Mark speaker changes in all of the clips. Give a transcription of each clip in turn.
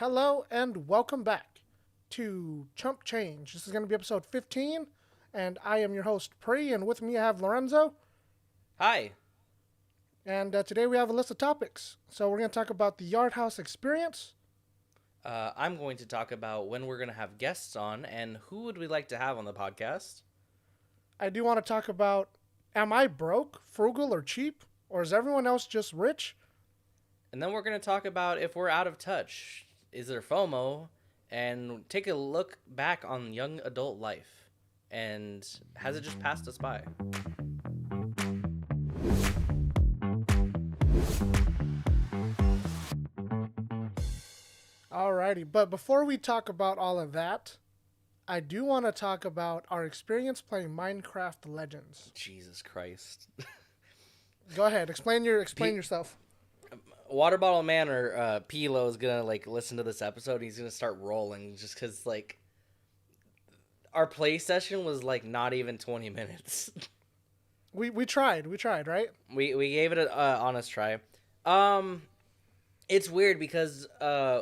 Speaker 1: Hello and welcome back to Chump Change. This is going to be episode 15, and I am your host, Pree, and with me I have Lorenzo.
Speaker 2: Hi.
Speaker 1: And today we have a list of topics. So we're going to talk about the Yardhouse experience.
Speaker 2: I'm going to talk about when we're going to have guests on and who would we like to have on the podcast.
Speaker 1: I do want to talk about, am I broke, frugal, or cheap? Or is everyone else just rich?
Speaker 2: And then we're going to talk about if we're out of touch. Is there FOMO? And take a look back on young adult life. And has it just passed us by?
Speaker 1: Alrighty, but before we talk about all of that, I do want to talk about our experience playing Minecraft Legends.
Speaker 2: Jesus Christ.
Speaker 1: Go ahead, explain yourself.
Speaker 2: Water Bottle Man or Pilo is going to listen to this episode. And he's going to start rolling just because our play session was not even 20 minutes.
Speaker 1: We tried, right?
Speaker 2: We gave it an honest try. It's weird because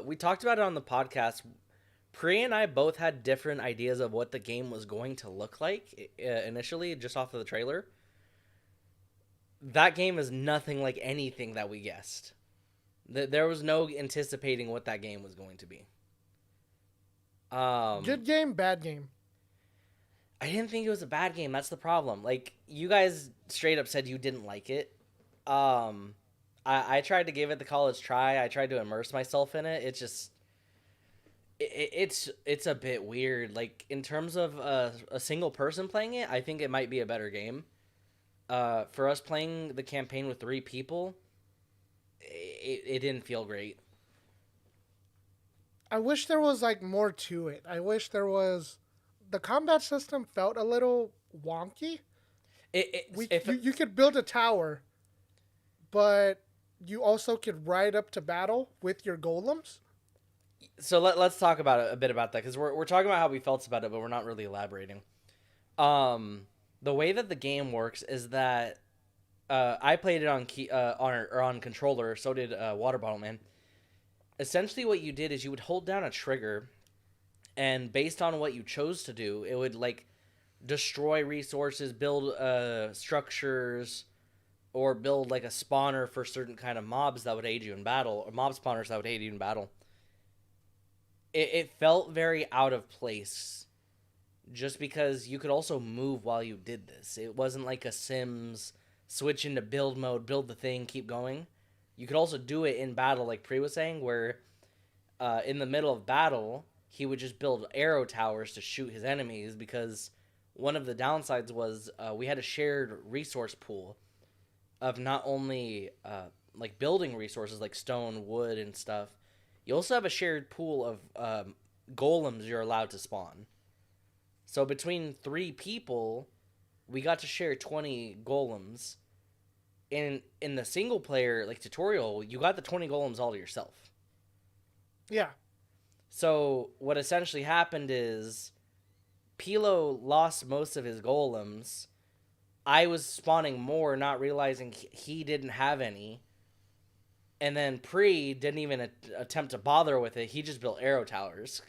Speaker 2: we talked about it on the podcast. Pree and I both had different ideas of what the game was going to look like initially, just off of the trailer. That game is nothing like anything that we guessed. There was no anticipating what that game was going to be.
Speaker 1: Good game, bad game.
Speaker 2: I didn't think it was a bad game. That's the problem. You guys straight up said you didn't like it. I tried to give it the college try. I tried to immerse myself in it. It's just, it's a bit weird. In terms of a single person playing it, I think it might be a better game. For us playing the campaign with 3 people, it didn't feel great.
Speaker 1: I wish there was more to it. I wish there was. The combat system felt a little wonky. You could build a tower, but you also could ride up to battle with your golems.
Speaker 2: So let's talk about a bit about that, because we're talking about how we felt about it, but we're not really elaborating. The way that the game works is that I played it on controller. So did Water Bottle Man. Essentially, what you did is you would hold down a trigger, and based on what you chose to do, it would destroy resources, build structures, or build a spawner for certain kind of mobs that would aid you in battle, or mob spawners that would aid you in battle. It felt very out of place, just because you could also move while you did this. It wasn't like a Sims switch into build mode, build the thing, keep going. You could also do it in battle, like Pree was saying, where in the middle of battle, he would just build arrow towers to shoot his enemies, because one of the downsides was we had a shared resource pool of not only building resources like stone, wood, and stuff. You also have a shared pool of golems you're allowed to spawn. So between 3 people, we got to share 20 golems. In the single player tutorial, you got the 20 golems all to yourself.
Speaker 1: Yeah.
Speaker 2: So what essentially happened is Pilo lost most of his golems. I was spawning more, not realizing he didn't have any. And then Pree didn't even attempt to bother with it. He just built arrow towers.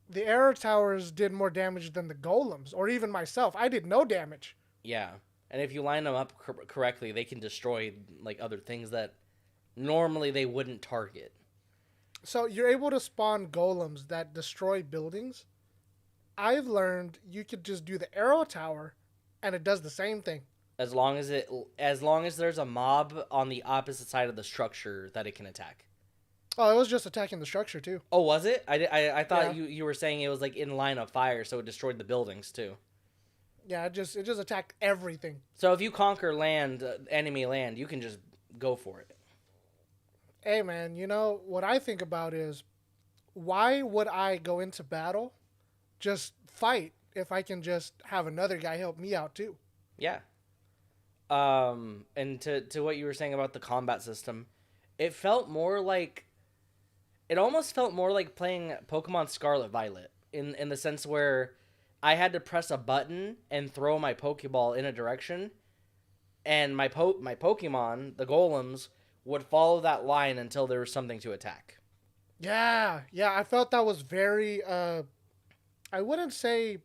Speaker 1: The arrow towers did more damage than the golems, or even myself. I did no damage.
Speaker 2: Yeah. And if you line them up correctly, they can destroy other things that normally they wouldn't target.
Speaker 1: So you're able to spawn golems that destroy buildings. I've learned you could just do the arrow tower, and it does the same thing.
Speaker 2: As long as there's a mob on the opposite side of the structure that it can attack.
Speaker 1: Oh, it was just attacking the structure too.
Speaker 2: Oh, was it? I thought you were saying it was in line of fire, so it destroyed the buildings too.
Speaker 1: Yeah, it just attacked everything.
Speaker 2: So if you conquer enemy land, you can just go for it.
Speaker 1: Hey man, what I think about is, why would I go into battle, just fight, if I can just have another guy help me out too?
Speaker 2: Yeah. And to what you were saying about the combat system, it almost felt more like playing Pokemon Scarlet Violet in the sense where I had to press a button and throw my Pokeball in a direction, and my Pokemon, the golems, would follow that line until there was something to attack.
Speaker 1: Yeah, yeah, I felt that was very I wouldn't say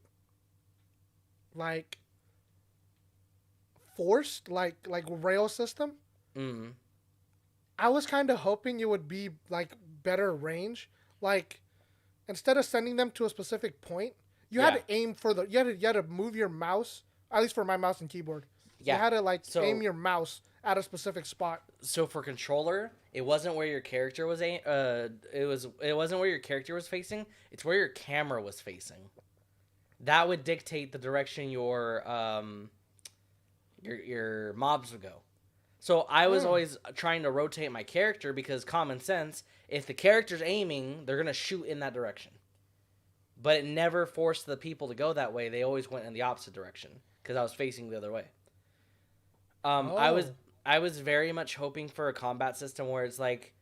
Speaker 1: like forced like rail system.
Speaker 2: Mm.
Speaker 1: I was kind of hoping it would be like better range. Like instead of sending them to a specific point, you had
Speaker 2: Yeah.
Speaker 1: to aim for the you had to move your mouse, at least for my mouse and keyboard. You
Speaker 2: Yeah.
Speaker 1: had to like aim
Speaker 2: So
Speaker 1: your mouse at a specific spot.
Speaker 2: so for controller, it wasn't where your character was it wasn't where your character was facing, it's where your camera was facing. That would dictate the direction your mobs would go. So I was
Speaker 1: Mm.
Speaker 2: always trying to rotate my character because common sense, if the character's aiming, they're going to shoot in that direction. But it never forced the people to go that way. They always went in the opposite direction because I was facing the other way. Um, I was
Speaker 1: Oh.
Speaker 2: I was very much hoping for a combat system where it's like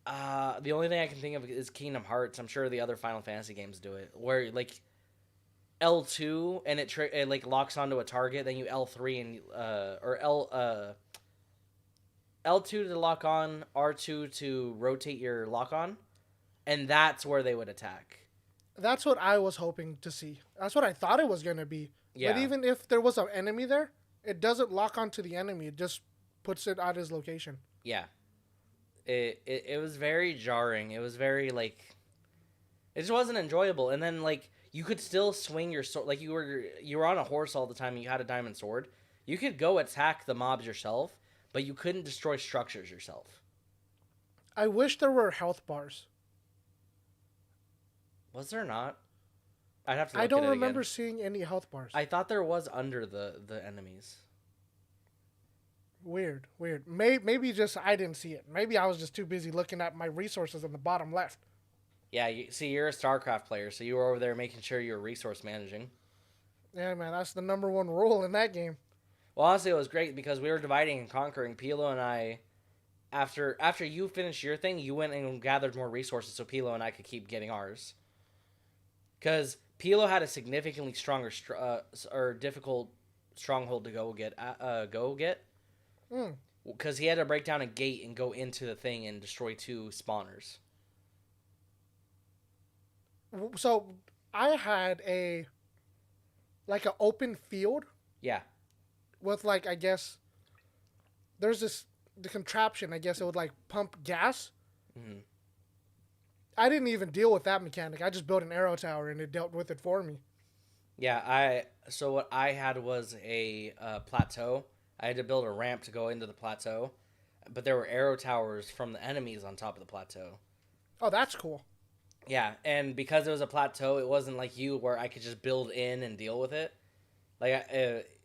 Speaker 2: the only thing I can think of is Kingdom Hearts. I'm sure the other Final Fantasy games do it, where like L2 and it like locks onto a target, then you L3 and or L2 to lock on, R2 to rotate your lock on, and that's where they would attack.
Speaker 1: That's what I was hoping to see. That's what I thought it was going to be. But
Speaker 2: Yeah,
Speaker 1: even if there was an enemy there, it doesn't lock onto the enemy. It just puts it at his location.
Speaker 2: yeah. It was very jarring. It was very like it just wasn't enjoyable. And then like you could still swing your sword, like you were on a horse all the time and you had a diamond sword. You could go attack the mobs yourself, but you couldn't destroy structures yourself.
Speaker 1: I wish there were health bars.
Speaker 2: Was there not? I'd have to
Speaker 1: I
Speaker 2: look at
Speaker 1: don't
Speaker 2: it
Speaker 1: remember
Speaker 2: again.
Speaker 1: seeing any health bars.
Speaker 2: I thought there was under the enemies.
Speaker 1: Weird, weird. Maybe just I didn't see it. Maybe I was just too busy looking at my resources on the bottom left.
Speaker 2: Yeah, see, you're a StarCraft player, so you were over there making sure you were resource managing.
Speaker 1: Yeah, man, that's the number one rule in that game.
Speaker 2: Well, honestly, it was great because we were dividing and conquering. Pilo and I, after you finished your thing, you went and gathered more resources so Pilo and I could keep getting ours. Because Pilo had a significantly stronger or difficult stronghold to go get.
Speaker 1: Mm.
Speaker 2: Because he had to break down a gate and go into the thing and destroy 2 spawners.
Speaker 1: So I had a like an open field
Speaker 2: Yeah.
Speaker 1: with like I guess there's this the contraption. I guess it would like pump gas.
Speaker 2: Mm-hmm.
Speaker 1: I didn't even deal with that mechanic. I just built an arrow tower and it dealt with it for me.
Speaker 2: Yeah, so what I had was a plateau. I had to build a ramp to go into the plateau, but there were arrow towers from the enemies on top of the plateau.
Speaker 1: Oh, that's cool.
Speaker 2: Yeah, and because it was a plateau, it wasn't like you where I could just build in and deal with it. Like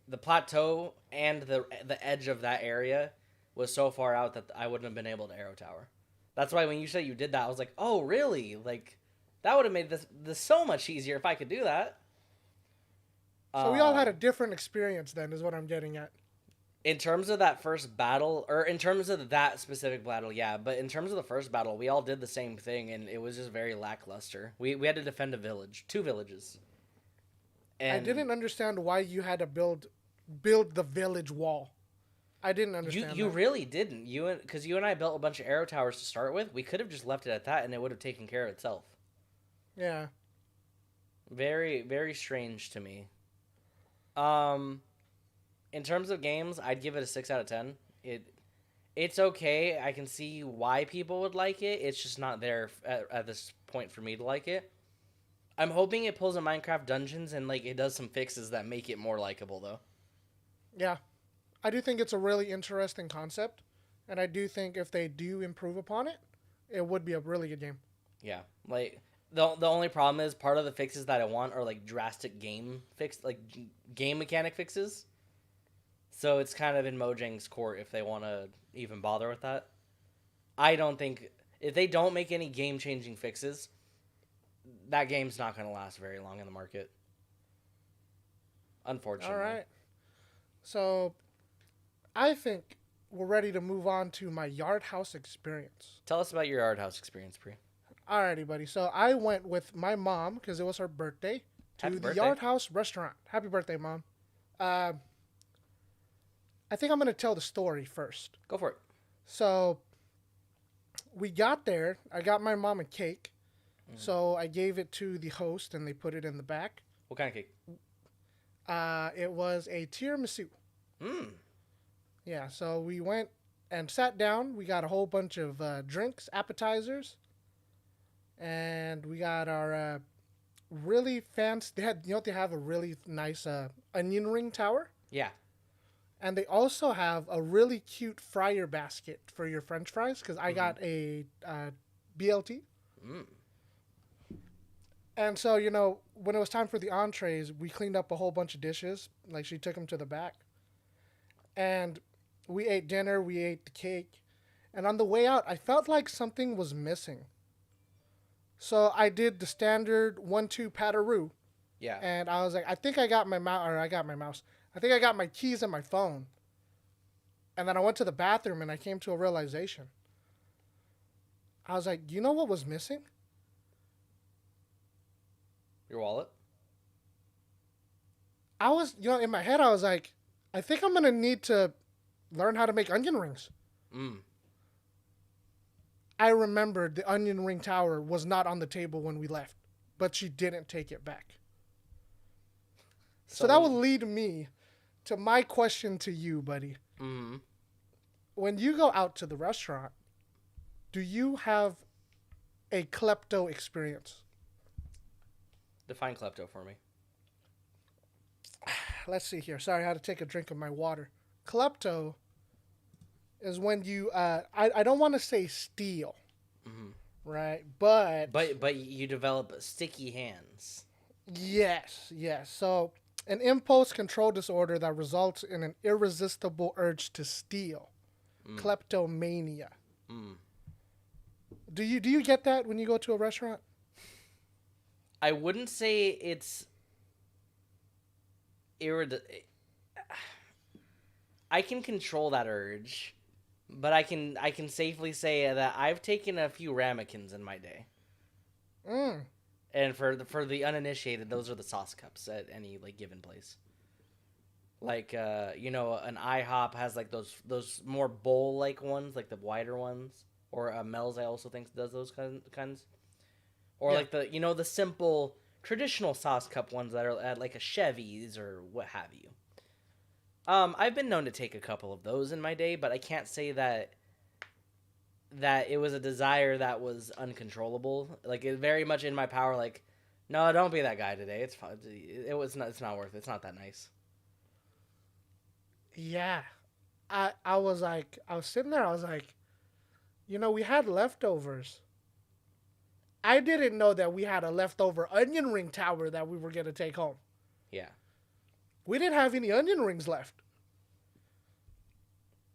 Speaker 2: the plateau and the edge of that area was so far out that I wouldn't have been able to arrow tower. That's why when you said you did that, I was like, oh really? Like that would have made this so much easier if I could do that.
Speaker 1: So we all had a different experience then, is what I'm getting at.
Speaker 2: In terms of that first battle, or in terms of that specific battle, yeah. But in terms of the first battle, we all did the same thing, and it was just very lackluster. We had to defend a village, 2 villages.
Speaker 1: And I didn't understand why you had to build the village wall. I didn't understand.
Speaker 2: You really didn't. Because you and I built a bunch of arrow towers to start with. We could have just left it at that, and it would have taken care of itself.
Speaker 1: Yeah.
Speaker 2: Very, very strange to me. In terms of games, I'd give it a 6 out of 10. It's okay. I can see why people would like it. It's just not there at this point for me to like it. I'm hoping it pulls a Minecraft Dungeons and like it does some fixes that make it more likable though.
Speaker 1: Yeah. I do think it's a really interesting concept, and I do think if they do improve upon it, it would be a really good game.
Speaker 2: Yeah. Like the only problem is part of the fixes that I want are like drastic game game mechanic fixes. So it's kind of in Mojang's court if they want to even bother with that. I don't think if they don't make any game-changing fixes, that game's not going to last very long in the market. Unfortunately.
Speaker 1: All right. So I think we're ready to move on to my Yardhouse experience.
Speaker 2: Tell us about your Yardhouse experience, Pree.
Speaker 1: Alrighty, buddy. So I went with my mom because it was her birthday to the Yardhouse restaurant. Happy birthday, Mom. I think I'm going to tell the story first.
Speaker 2: Go for it.
Speaker 1: So we got there. I got my mom a cake. So I gave it to the host, and they put it in the back.
Speaker 2: What kind of cake?
Speaker 1: It was a tiramisu.
Speaker 2: Mm.
Speaker 1: Yeah, so we went and sat down. We got a whole bunch of drinks, appetizers, and we got our really fancy. They have a really nice onion ring tower.
Speaker 2: Yeah.
Speaker 1: And they also have a really cute fryer basket for your French fries because I got a BLT.
Speaker 2: Mm.
Speaker 1: And so, when it was time for the entrees, we cleaned up a whole bunch of dishes. Like, she took them to the back. And we ate dinner, we ate the cake. And on the way out, I felt like something was missing. So I did the standard 1-2 pataroo.
Speaker 2: Yeah.
Speaker 1: And I was like, I think I got my mouse. I think I got my keys and my phone. And then I went to the bathroom and I came to a realization. I was like, you know what was missing?
Speaker 2: Your wallet?
Speaker 1: I was, in my head, I was like, I think I'm going to need to learn how to make onion rings.
Speaker 2: Mm.
Speaker 1: I remembered the onion ring tower was not on the table when we left, but she didn't take it back. So that would lead me to my question to you, buddy.
Speaker 2: Mm-hmm.
Speaker 1: When you go out to the restaurant, do you have a klepto experience?
Speaker 2: Define klepto for me.
Speaker 1: Let's see here. Sorry, I had to take a drink of my water. Klepto is when you, I don't want to say steal, right? But
Speaker 2: you develop sticky hands.
Speaker 1: Yes. So an impulse control disorder that results in an irresistible urge to steal. Kleptomania. Do you get that when you go to a restaurant?
Speaker 2: I wouldn't say it's I can control that urge, but I can safely say that I've taken a few ramekins in my day. And for the uninitiated, those are the sauce cups at any given place. Like an IHOP has those more bowl ones, like the wider ones, or Mel's I also think does those kinds. Or the simple traditional sauce cup ones that are at a Chevy's or what have you. I've been known to take a couple of those in my day, but I can't say that it was a desire that was uncontrollable. It very much in my power. No, don't be that guy today. It's fine. It's not worth it. It's not that nice.
Speaker 1: Yeah, I was sitting there. I was like, we had leftovers. I didn't know that we had a leftover onion ring tower that we were going to take home.
Speaker 2: Yeah.
Speaker 1: We didn't have any onion rings left.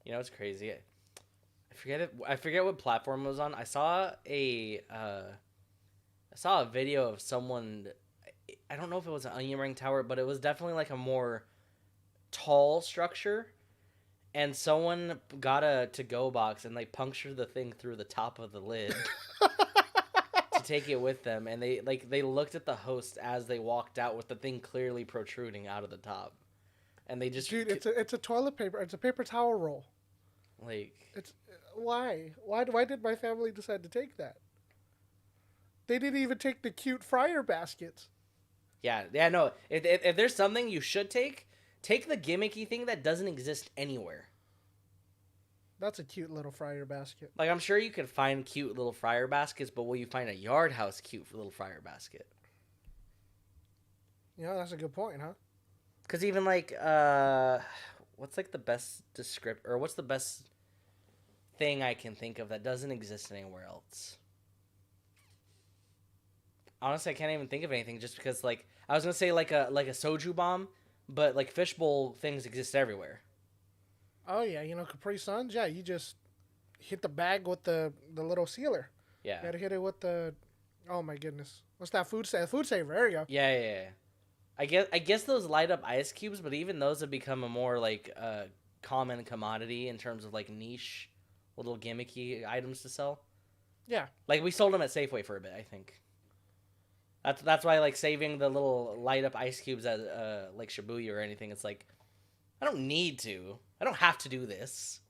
Speaker 2: It's crazy. I forget what platform it was on. I saw a video of someone. I don't know if it was an onion ring tower, but it was definitely a more tall structure. And someone got a to-go box and punctured the thing through the top of the lid. Take it with them, and they looked at the host as they walked out with the thing clearly protruding out of the top, and they just
Speaker 1: it's a toilet paper, it's a paper towel roll. It's why did my family decide to take that? They didn't even take the cute fryer baskets.
Speaker 2: Yeah, no. If there's something you should take the gimmicky thing that doesn't exist anywhere.
Speaker 1: That's a cute little fryer basket.
Speaker 2: I'm sure you could find cute little fryer baskets, but will you find a Yardhouse cute little fryer basket?
Speaker 1: Yeah, that's a good point, huh?
Speaker 2: Because even what's the best what's the best thing I can think of that doesn't exist anywhere else? Honestly, I can't even think of anything just because I was gonna say a soju bomb, but fishbowl things exist everywhere.
Speaker 1: Oh, yeah, Capri Suns, yeah, you just hit the bag with the little sealer.
Speaker 2: Yeah.
Speaker 1: You gotta hit it with the, oh my goodness. What's that food saver? Food saver, there you go.
Speaker 2: Yeah. I guess those light up ice cubes, but even those have become a more, common commodity in terms of, niche, little gimmicky items to sell.
Speaker 1: Yeah.
Speaker 2: We sold them at Safeway for a bit, I think. That's why, saving the little light up ice cubes at, Shibuya or anything, it's I don't need to. I don't have to do this.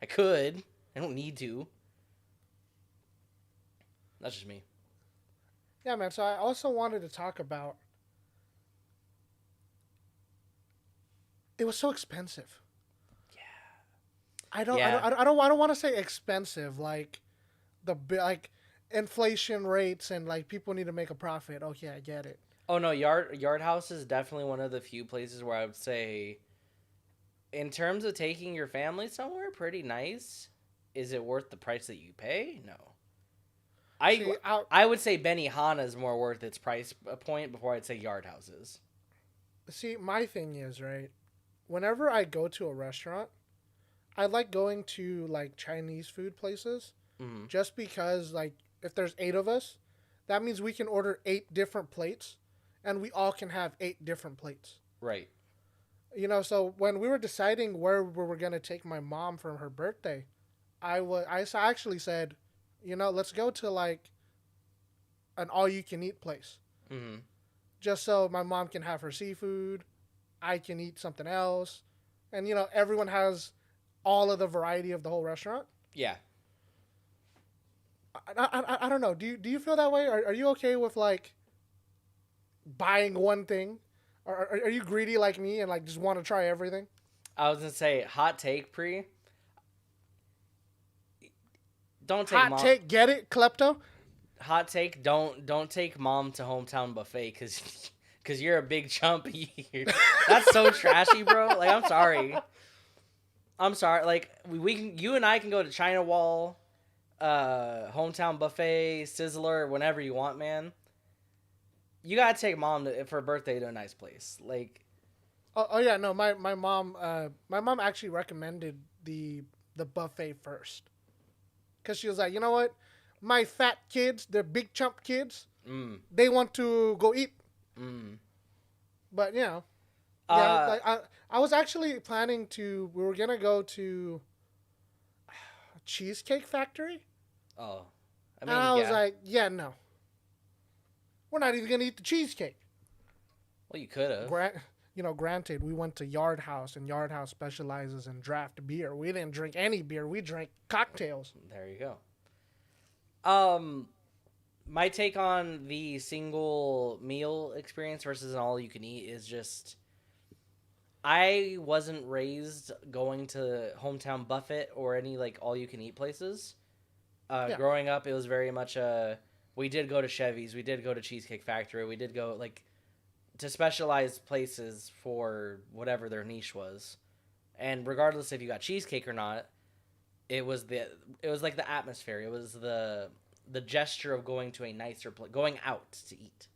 Speaker 2: I could. I don't need to. That's just me.
Speaker 1: Yeah, man. So I also wanted to talk about. It was so expensive.
Speaker 2: Yeah.
Speaker 1: I don't want to say expensive like like inflation rates and like people need to make a profit. Okay, I get it.
Speaker 2: Oh no, Yardhouse is definitely one of the few places where I would say, in terms of taking your family somewhere pretty nice, is it worth the price that you pay? No.
Speaker 1: See,
Speaker 2: I would say Benihana is more worth its price point before I'd say Yardhouse is.
Speaker 1: see, my thing is, right, whenever I go to a restaurant, I like going to like Chinese food places
Speaker 2: Mm-hmm.
Speaker 1: just because like if there's 8 of us, that means we can order 8 different plates and we all can have 8 different plates.
Speaker 2: Right.
Speaker 1: You know, so when we were deciding where we were going to take my mom for her birthday, I actually said, you know, let's go to like an all you can eat place.
Speaker 2: Mm-hmm.
Speaker 1: Just so my mom can have her seafood, I can eat something else, and you know, everyone has all of the variety of the whole restaurant.
Speaker 2: Yeah.
Speaker 1: I don't know. Do you feel that way? Are you okay with like buying one thing? Or are you greedy like me and like just want to try everything?
Speaker 2: I was gonna say hot take, Pree. Don't take
Speaker 1: Hot
Speaker 2: mom.
Speaker 1: take, get it, klepto?
Speaker 2: Hot take. Don't take mom to hometown buffet because you're a big chump. That's so trashy, bro. Like I'm sorry. I'm sorry. Like we can, you and I can go to China Wall, hometown buffet, Sizzler, whenever you want, man. You gotta take mom for a birthday to a nice place. Like,
Speaker 1: Oh yeah, no, my mom actually recommended the buffet first, because she was like, you know what, my fat kids, they're big chump kids, they want to go eat. But you know, yeah, like I was actually planning to. We were gonna go to Cheesecake Factory.
Speaker 2: oh, I
Speaker 1: And
Speaker 2: mean,
Speaker 1: I was
Speaker 2: yeah.
Speaker 1: like, yeah, no, we're not even gonna eat the cheesecake.
Speaker 2: Well, you could have.
Speaker 1: Granted, we went to Yardhouse, and Yardhouse specializes in draft beer. We didn't drink any beer; we drank cocktails.
Speaker 2: There you go. My take on the single meal experience versus an all you can eat is just, I wasn't raised going to hometown buffet or any like all you can eat places.
Speaker 1: Yeah.
Speaker 2: Growing up, it was very much we did go to Chevy's, we did go to Cheesecake Factory, we did go like to specialized places for whatever their niche was. And regardless if you got cheesecake or not, it was like the atmosphere. It was the gesture of going to a nicer place, going out to eat.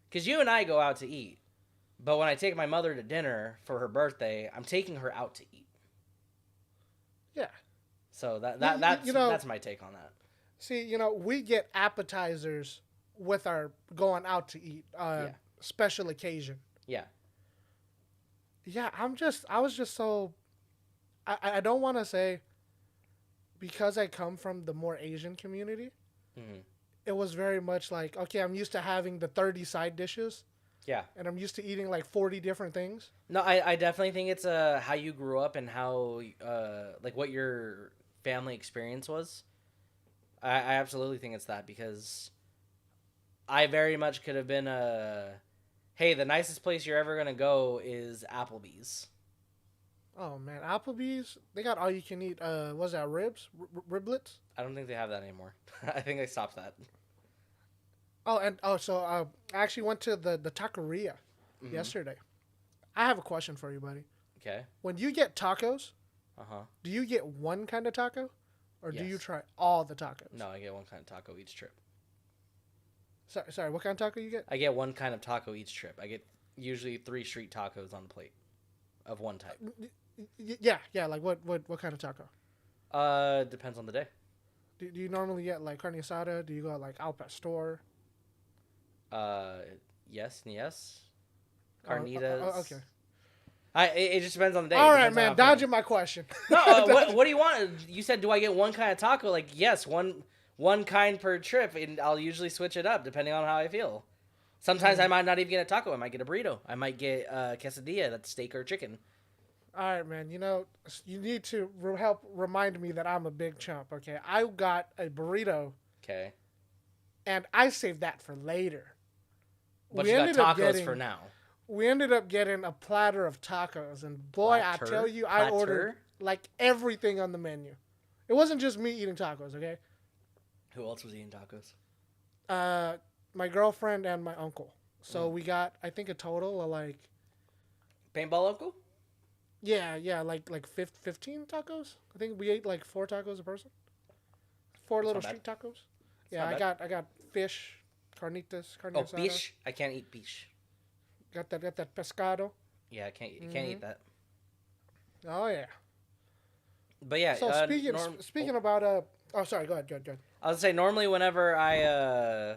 Speaker 2: Because you and I go out to eat, but when I take my mother to dinner for her birthday, I'm taking her out to eat.
Speaker 1: Yeah.
Speaker 2: So that's my take on that.
Speaker 1: See, you know, we get appetizers with our going out to eat. Special occasion.
Speaker 2: Yeah.
Speaker 1: Yeah, I was just so, I don't want to say, because I come from the more Asian community, it was very much like, okay, I'm used to having the 30 side dishes.
Speaker 2: Yeah.
Speaker 1: And I'm used to eating like 40 different things.
Speaker 2: No, I definitely think it's how you grew up and how like what your family experience was. I absolutely think it's that, because I very much could have been hey, the nicest place you're ever gonna go is Applebee's.
Speaker 1: Oh man, Applebee's, they got all you can eat. Was that ribs, riblets?
Speaker 2: I don't think they have that anymore. I think they stopped that.
Speaker 1: So I actually went to the taqueria yesterday. I have a question for you, buddy.
Speaker 2: Okay.
Speaker 1: When you get tacos,
Speaker 2: Uh-huh.
Speaker 1: do you get one kind of taco, or do
Speaker 2: Yes.
Speaker 1: you try all the tacos?
Speaker 2: No, I get one kind of taco each trip.
Speaker 1: Sorry, what kind of taco you get?
Speaker 2: I get one kind of taco each trip. I get usually 3 street tacos on a plate of one type.
Speaker 1: Yeah. Like what kind of taco?
Speaker 2: Depends on the day.
Speaker 1: Do you normally get like carne asada? Do you go like al pastor?
Speaker 2: Yes and yes. Carnitas.
Speaker 1: Okay.
Speaker 2: It just depends on the day.
Speaker 1: All right, man. Dodging my question.
Speaker 2: No, what do you want? You said, do I get one kind of taco? Like, yes, one kind per trip, and I'll usually switch it up depending on how I feel. Sometimes I might not even get a taco. I might get a burrito. I might get quesadilla. That's steak or chicken.
Speaker 1: All right, man. You know, you need to help remind me that I'm a big chump, okay? I got a burrito.
Speaker 2: Okay.
Speaker 1: and I saved that for later.
Speaker 2: But we you got tacos for now.
Speaker 1: We ended up getting a platter of tacos, and boy, I tell you, I ordered like everything on the menu. It wasn't just me eating tacos, okay?
Speaker 2: Who else was eating tacos?
Speaker 1: My girlfriend and my uncle. So we got, I think, a total of like...
Speaker 2: Paintball uncle?
Speaker 1: Yeah, like 15 tacos. I think we ate like 4 tacos a person. 4 little street tacos. Yeah, I got fish, carne asada.
Speaker 2: Oh, fish? I can't eat fish.
Speaker 1: Got that pescado.
Speaker 2: Yeah, I can't eat that.
Speaker 1: Oh yeah.
Speaker 2: But yeah.
Speaker 1: So speaking about oh sorry, go ahead.
Speaker 2: I was gonna say normally whenever I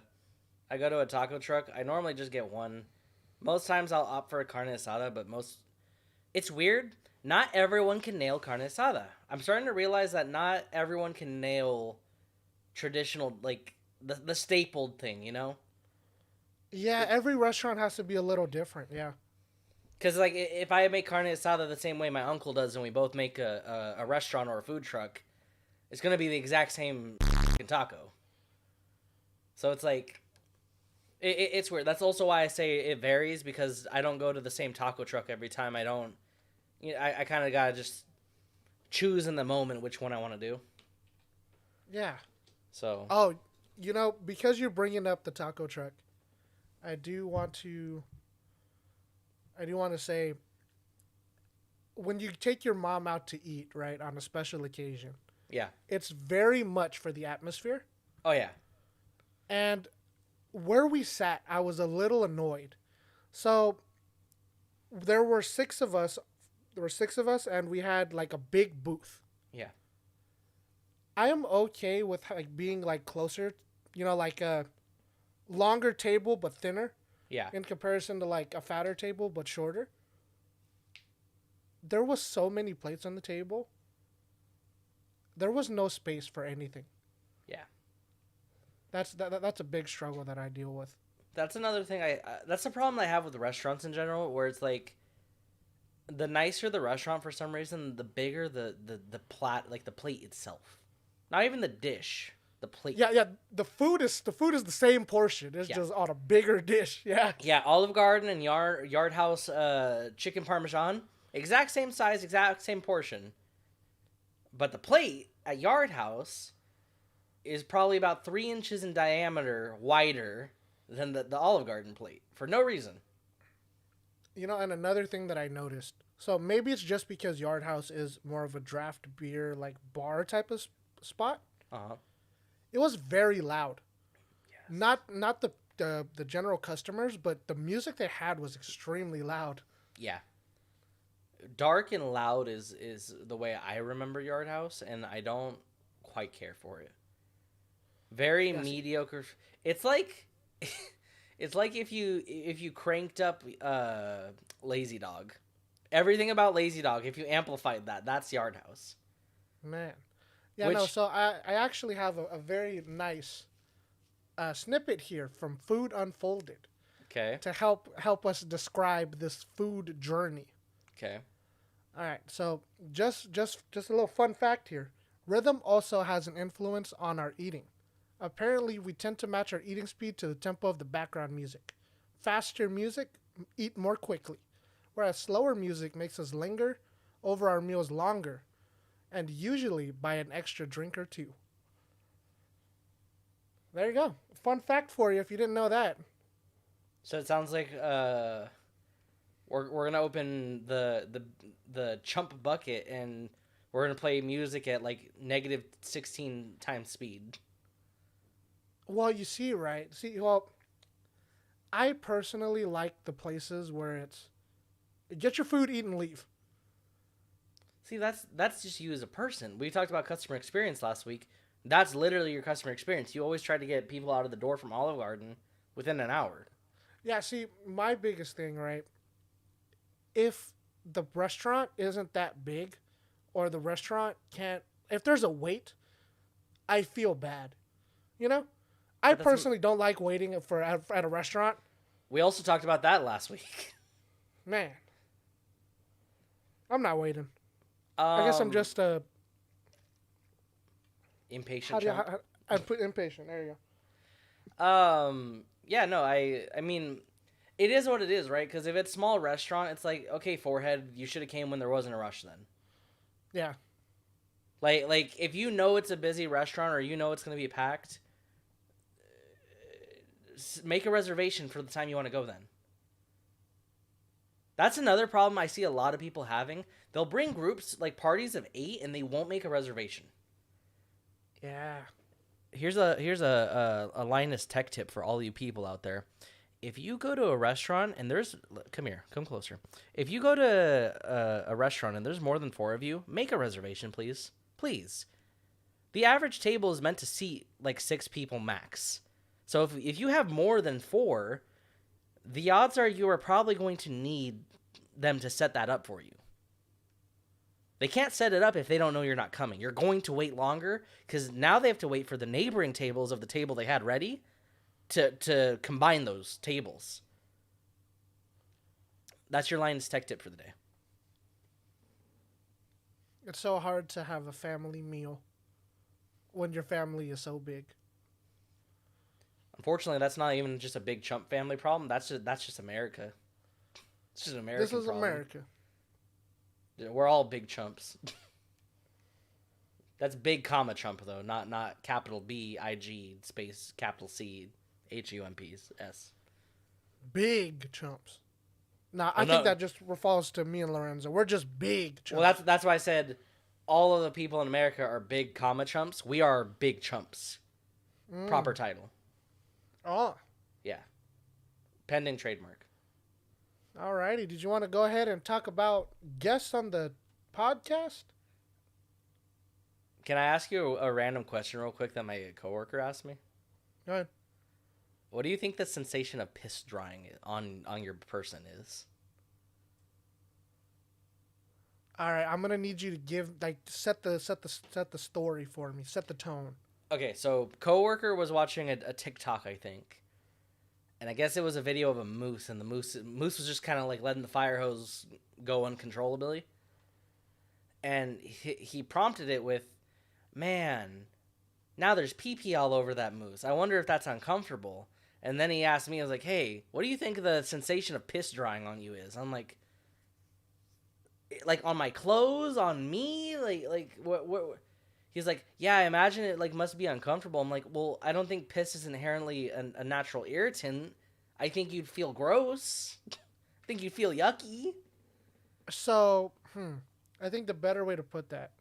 Speaker 2: go to a taco truck, I normally just get one. Most times I'll opt for a carne asada, but it's weird. Not everyone can nail carne asada. I'm starting to realize that not everyone can nail traditional, like the stapled thing, you know?
Speaker 1: Yeah, every restaurant has to be a little different, yeah.
Speaker 2: Because, like, if I make carne asada the same way my uncle does and we both make a restaurant or a food truck, it's going to be the exact same taco. So it's like, it's weird. That's also why I say it varies, because I don't go to the same taco truck every time. I don't, I kind of got to just choose in the moment which one I want to do.
Speaker 1: Yeah.
Speaker 2: So.
Speaker 1: Oh, because you're bringing up the taco truck, I do want to say, when you take your mom out to eat, right, on a special occasion,
Speaker 2: yeah,
Speaker 1: it's very much for the atmosphere.
Speaker 2: Oh, yeah.
Speaker 1: And where we sat, I was a little annoyed. So there were 6 of us, and we had like a big booth.
Speaker 2: Yeah.
Speaker 1: I am okay with like being like closer, like a longer table but thinner.
Speaker 2: Yeah.
Speaker 1: In comparison to like a fatter table but shorter. There was so many plates on the table. There was no space for anything.
Speaker 2: Yeah.
Speaker 1: That's a big struggle that I deal with.
Speaker 2: That's another thing that's the problem I have with restaurants in general, where it's like the nicer the restaurant for some reason, the bigger the like the plate itself. Not even the dish. The plate.
Speaker 1: Yeah. The food is the same portion. It's just on a bigger dish. Yeah.
Speaker 2: Yeah, Olive Garden and Yardhouse chicken parmesan, exact same size, exact same portion. But the plate at Yardhouse is probably about 3 inches in diameter wider than the Olive Garden plate for no reason.
Speaker 1: And another thing that I noticed. So maybe it's just because Yardhouse is more of a draft beer like bar type of spot.
Speaker 2: Uh-huh.
Speaker 1: It was very loud. Yes. Not the general customers, but the music they had was extremely loud.
Speaker 2: Yeah. Dark and loud is the way I remember Yardhouse, and I don't quite care for it. Very mediocre. It's like if you cranked up Lazy Dog. Everything about Lazy Dog, if you amplified that, that's Yardhouse.
Speaker 1: Man. Yeah, so I actually have a very nice snippet here from Food Unfolded.
Speaker 2: Okay.
Speaker 1: To help us describe this food journey.
Speaker 2: Okay.
Speaker 1: All right, so just a little fun fact here. Rhythm also has an influence on our eating. Apparently, we tend to match our eating speed to the tempo of the background music. Faster music, eat more quickly, whereas slower music makes us linger over our meals longer, and usually by an extra drink or 2. There you go. Fun fact for you if you didn't know that.
Speaker 2: So it sounds like we're gonna open the Chump bucket and we're gonna play music at like negative 16 times speed.
Speaker 1: Well, you see, right? I personally like the places where it's get your food, eat, and leave.
Speaker 2: See, that's just you as a person. We talked about customer experience last week. That's literally your customer experience. You always try to get people out of the door from Olive Garden within an hour.
Speaker 1: Yeah, see, my biggest thing, right? If the restaurant isn't that big or the restaurant if there's a wait, I feel bad. I personally don't like waiting at a restaurant.
Speaker 2: We also talked about that last week.
Speaker 1: Man. I'm not waiting. I guess I'm just
Speaker 2: impatient.
Speaker 1: I put impatient. There you go.
Speaker 2: Yeah, no, I mean, it is what it is, right? Because if it's small restaurant, it's like, okay, forehead, you should have came when there wasn't a rush then.
Speaker 1: Yeah.
Speaker 2: Like if you know it's a busy restaurant or you know it's gonna be packed, make a reservation for the time you want to go then. That's another problem I see a lot of people having. They'll bring groups, like parties of 8, and they won't make a reservation.
Speaker 1: Yeah.
Speaker 2: Here's a Linus tech tip for all you people out there. If you go to a restaurant and come closer. If you go to a restaurant and there's more than 4 of you, make a reservation, please. Please. The average table is meant to seat like 6 people max. So if you have more than 4, the odds are you are probably going to need them to set that up for you. They can't set it up if they don't know you're not coming. You're going to wait longer because now they have to wait for the neighboring tables of the table they had ready to combine those tables. That's your Linus tech tip for the day.
Speaker 1: It's so hard to have a family meal when your family is so big.
Speaker 2: Unfortunately, that's not even just a Big Chump family problem. That's just America. It's just an American problem. This is America. We're all big chumps. That's big comma chump though, not capital B I G space capital C HUMPs S.
Speaker 1: Big chumps. I think that just falls to me and Lorenzo. We're just big chumps.
Speaker 2: Well, that's why I said all of the people in America are big comma chumps. We are big chumps. Proper title.
Speaker 1: Oh.
Speaker 2: Yeah. Pending trademark.
Speaker 1: Alrighty. Did you want to go ahead and talk about guests on the podcast?
Speaker 2: Can I ask you a random question real quick that my coworker asked me?
Speaker 1: Go ahead.
Speaker 2: What do you think the sensation of piss drying on your person is?
Speaker 1: All right, I'm gonna need you to set the story for me. Set the tone.
Speaker 2: Okay, so coworker was watching a TikTok, I think. And I guess it was a video of a moose, and the moose was just kind of like letting the fire hose go uncontrollably. And he prompted it with, "Man, now there's pee-pee all over that moose. I wonder if that's uncomfortable." And then he asked me, I was like, "Hey, what do you think the sensation of piss drying on you is?" I'm like on my clothes, on me? Like what? He's like, "Yeah, I imagine it like must be uncomfortable." I'm like, "Well, I don't think piss is inherently a natural irritant. I think you'd feel gross. I think you'd feel yucky."
Speaker 1: So, I think the better way to put that,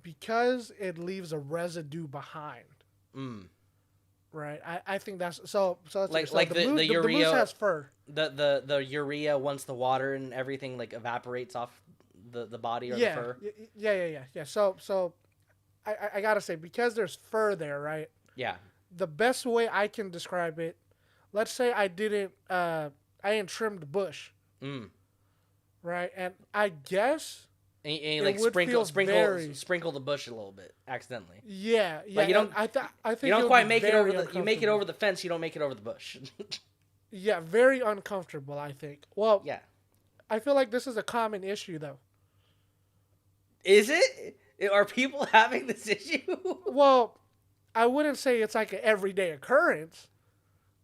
Speaker 1: because it leaves a residue behind. Right? I think that's so. It's
Speaker 2: like the urea.
Speaker 1: The moose has fur.
Speaker 2: The urea, once the water and everything like evaporates off the body or the fur.
Speaker 1: Yeah. So I gotta say, because there's fur there, right?
Speaker 2: Yeah.
Speaker 1: The best way I can describe it, let's say I didn't trim the bush. Right, and I guess.
Speaker 2: And you like sprinkle the bush a little bit accidentally.
Speaker 1: Yeah.
Speaker 2: Like you don't.
Speaker 1: I think
Speaker 2: you don't quite make it over the. You make it over the fence. You don't make it over the bush.
Speaker 1: Yeah, very uncomfortable. I think. Well.
Speaker 2: Yeah.
Speaker 1: I feel like this is a common issue, though.
Speaker 2: Is it? Are people having this issue?
Speaker 1: Well, I wouldn't say it's like an everyday occurrence,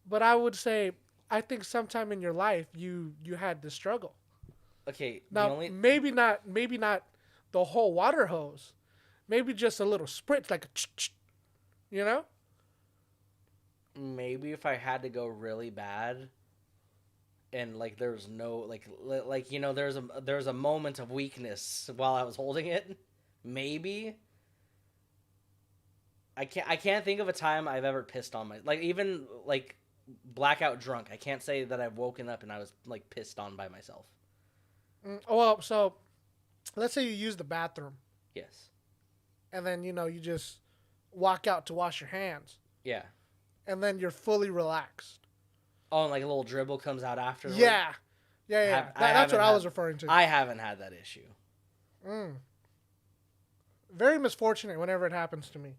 Speaker 1: but I would say I think sometime in your life you had this struggle.
Speaker 2: Okay.
Speaker 1: Now maybe not the whole water hose, maybe just a little spritz, like you know.
Speaker 2: Maybe if I had to go really bad, and like there was no like you know there's a moment of weakness while I was holding it. Maybe. I can't think of a time I've ever pissed on even like blackout drunk. I can't say that I've woken up and I was like pissed on by myself.
Speaker 1: Well, so let's say you use the bathroom.
Speaker 2: Yes.
Speaker 1: And then you just walk out to wash your hands.
Speaker 2: Yeah.
Speaker 1: And then you're fully relaxed.
Speaker 2: Oh, and like a little dribble comes out afterwards?
Speaker 1: Yeah. That's what I was referring to.
Speaker 2: I haven't had that issue.
Speaker 1: Very misfortunate whenever it happens to me.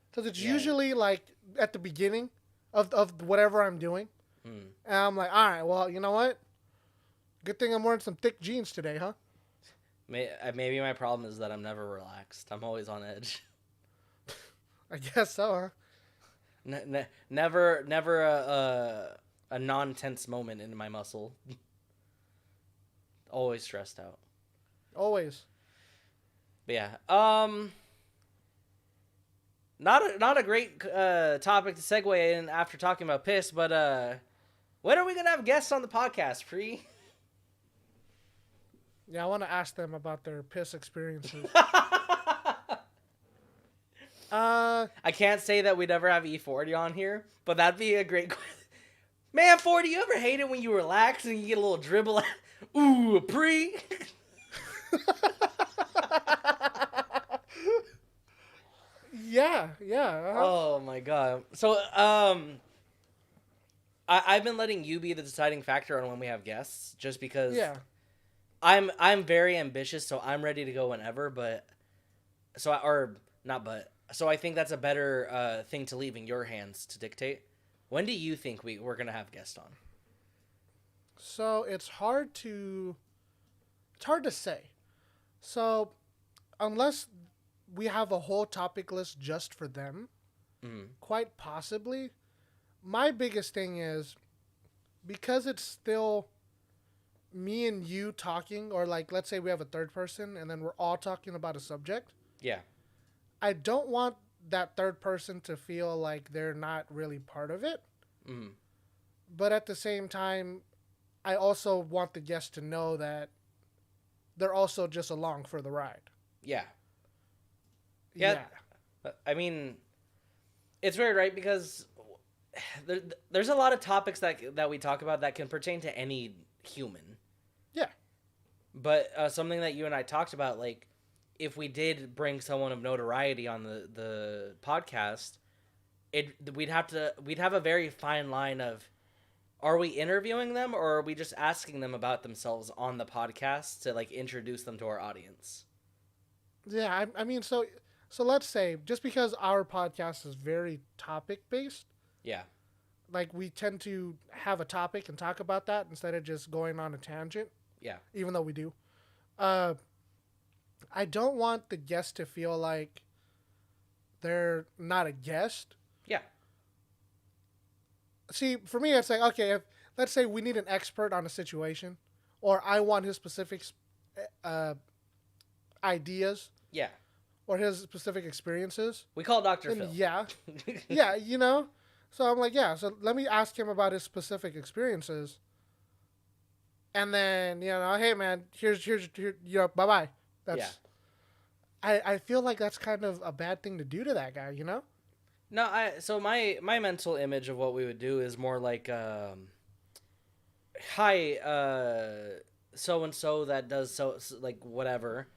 Speaker 1: Because it's usually like at the beginning of whatever I'm doing. And I'm like, all right, well, you know what? Good thing I'm wearing some thick jeans today, huh?
Speaker 2: Maybe my problem is that I'm never relaxed. I'm always on edge.
Speaker 1: I guess so, huh?
Speaker 2: Never a non-tense moment in my muscle. Always stressed out.
Speaker 1: Always.
Speaker 2: But yeah. Not a great topic to segue in after talking about piss, but when are we gonna have guests on the podcast, Pree?
Speaker 1: Yeah, I want to ask them about their piss experiences.
Speaker 2: I can't say that we'd ever have E40 on here, but that'd be a great question. Man, 40, you ever hate it when you relax and you get a little dribble? Ooh, a Pree.
Speaker 1: Yeah. Uh-huh.
Speaker 2: Oh my god. So, I've been letting you be the deciding factor on when we have guests, just because.
Speaker 1: Yeah.
Speaker 2: I'm very ambitious, so I'm ready to go whenever. But so I think that's a better thing to leave in your hands to dictate. When do you think we're gonna have guests on?
Speaker 1: So it's hard to say. So unless we have a whole topic list just for them, quite possibly. My biggest thing is, because it's still me and you talking, or like, let's say we have a third person and then we're all talking about a subject.
Speaker 2: Yeah.
Speaker 1: I don't want that third person to feel like they're not really part of it. But at the same time, I also want the guests to know that they're also just along for the ride.
Speaker 2: Yeah. I mean, it's weird, right? Because there's a lot of topics that we talk about that can pertain to any human.
Speaker 1: Yeah.
Speaker 2: But something that you and I talked about, like, if we did bring someone of notoriety on the podcast, we'd have a very fine line of, are we interviewing them or are we just asking them about themselves on the podcast to like introduce them to our audience?
Speaker 1: Yeah, I mean, so let's say, just because our podcast is very topic based.
Speaker 2: Yeah.
Speaker 1: Like, we tend to have a topic and talk about that instead of just going on a tangent.
Speaker 2: Yeah.
Speaker 1: Even though we do. I don't want the guest to feel like they're not a guest.
Speaker 2: Yeah.
Speaker 1: See, for me, it's like, okay, let's say we need an expert on a situation, or I want his specific ideas.
Speaker 2: Yeah.
Speaker 1: Or his specific experiences.
Speaker 2: We call it Dr. Phil.
Speaker 1: Yeah. Yeah, you know? So I'm like, yeah, so let me ask him about his specific experiences. And then, hey, man, here's bye-bye. That's, yeah. I feel like that's kind of a bad thing to do to that guy, you know?
Speaker 2: No, so my mental image of what we would do is more like, hi, so-and-so that does so, like, whatever.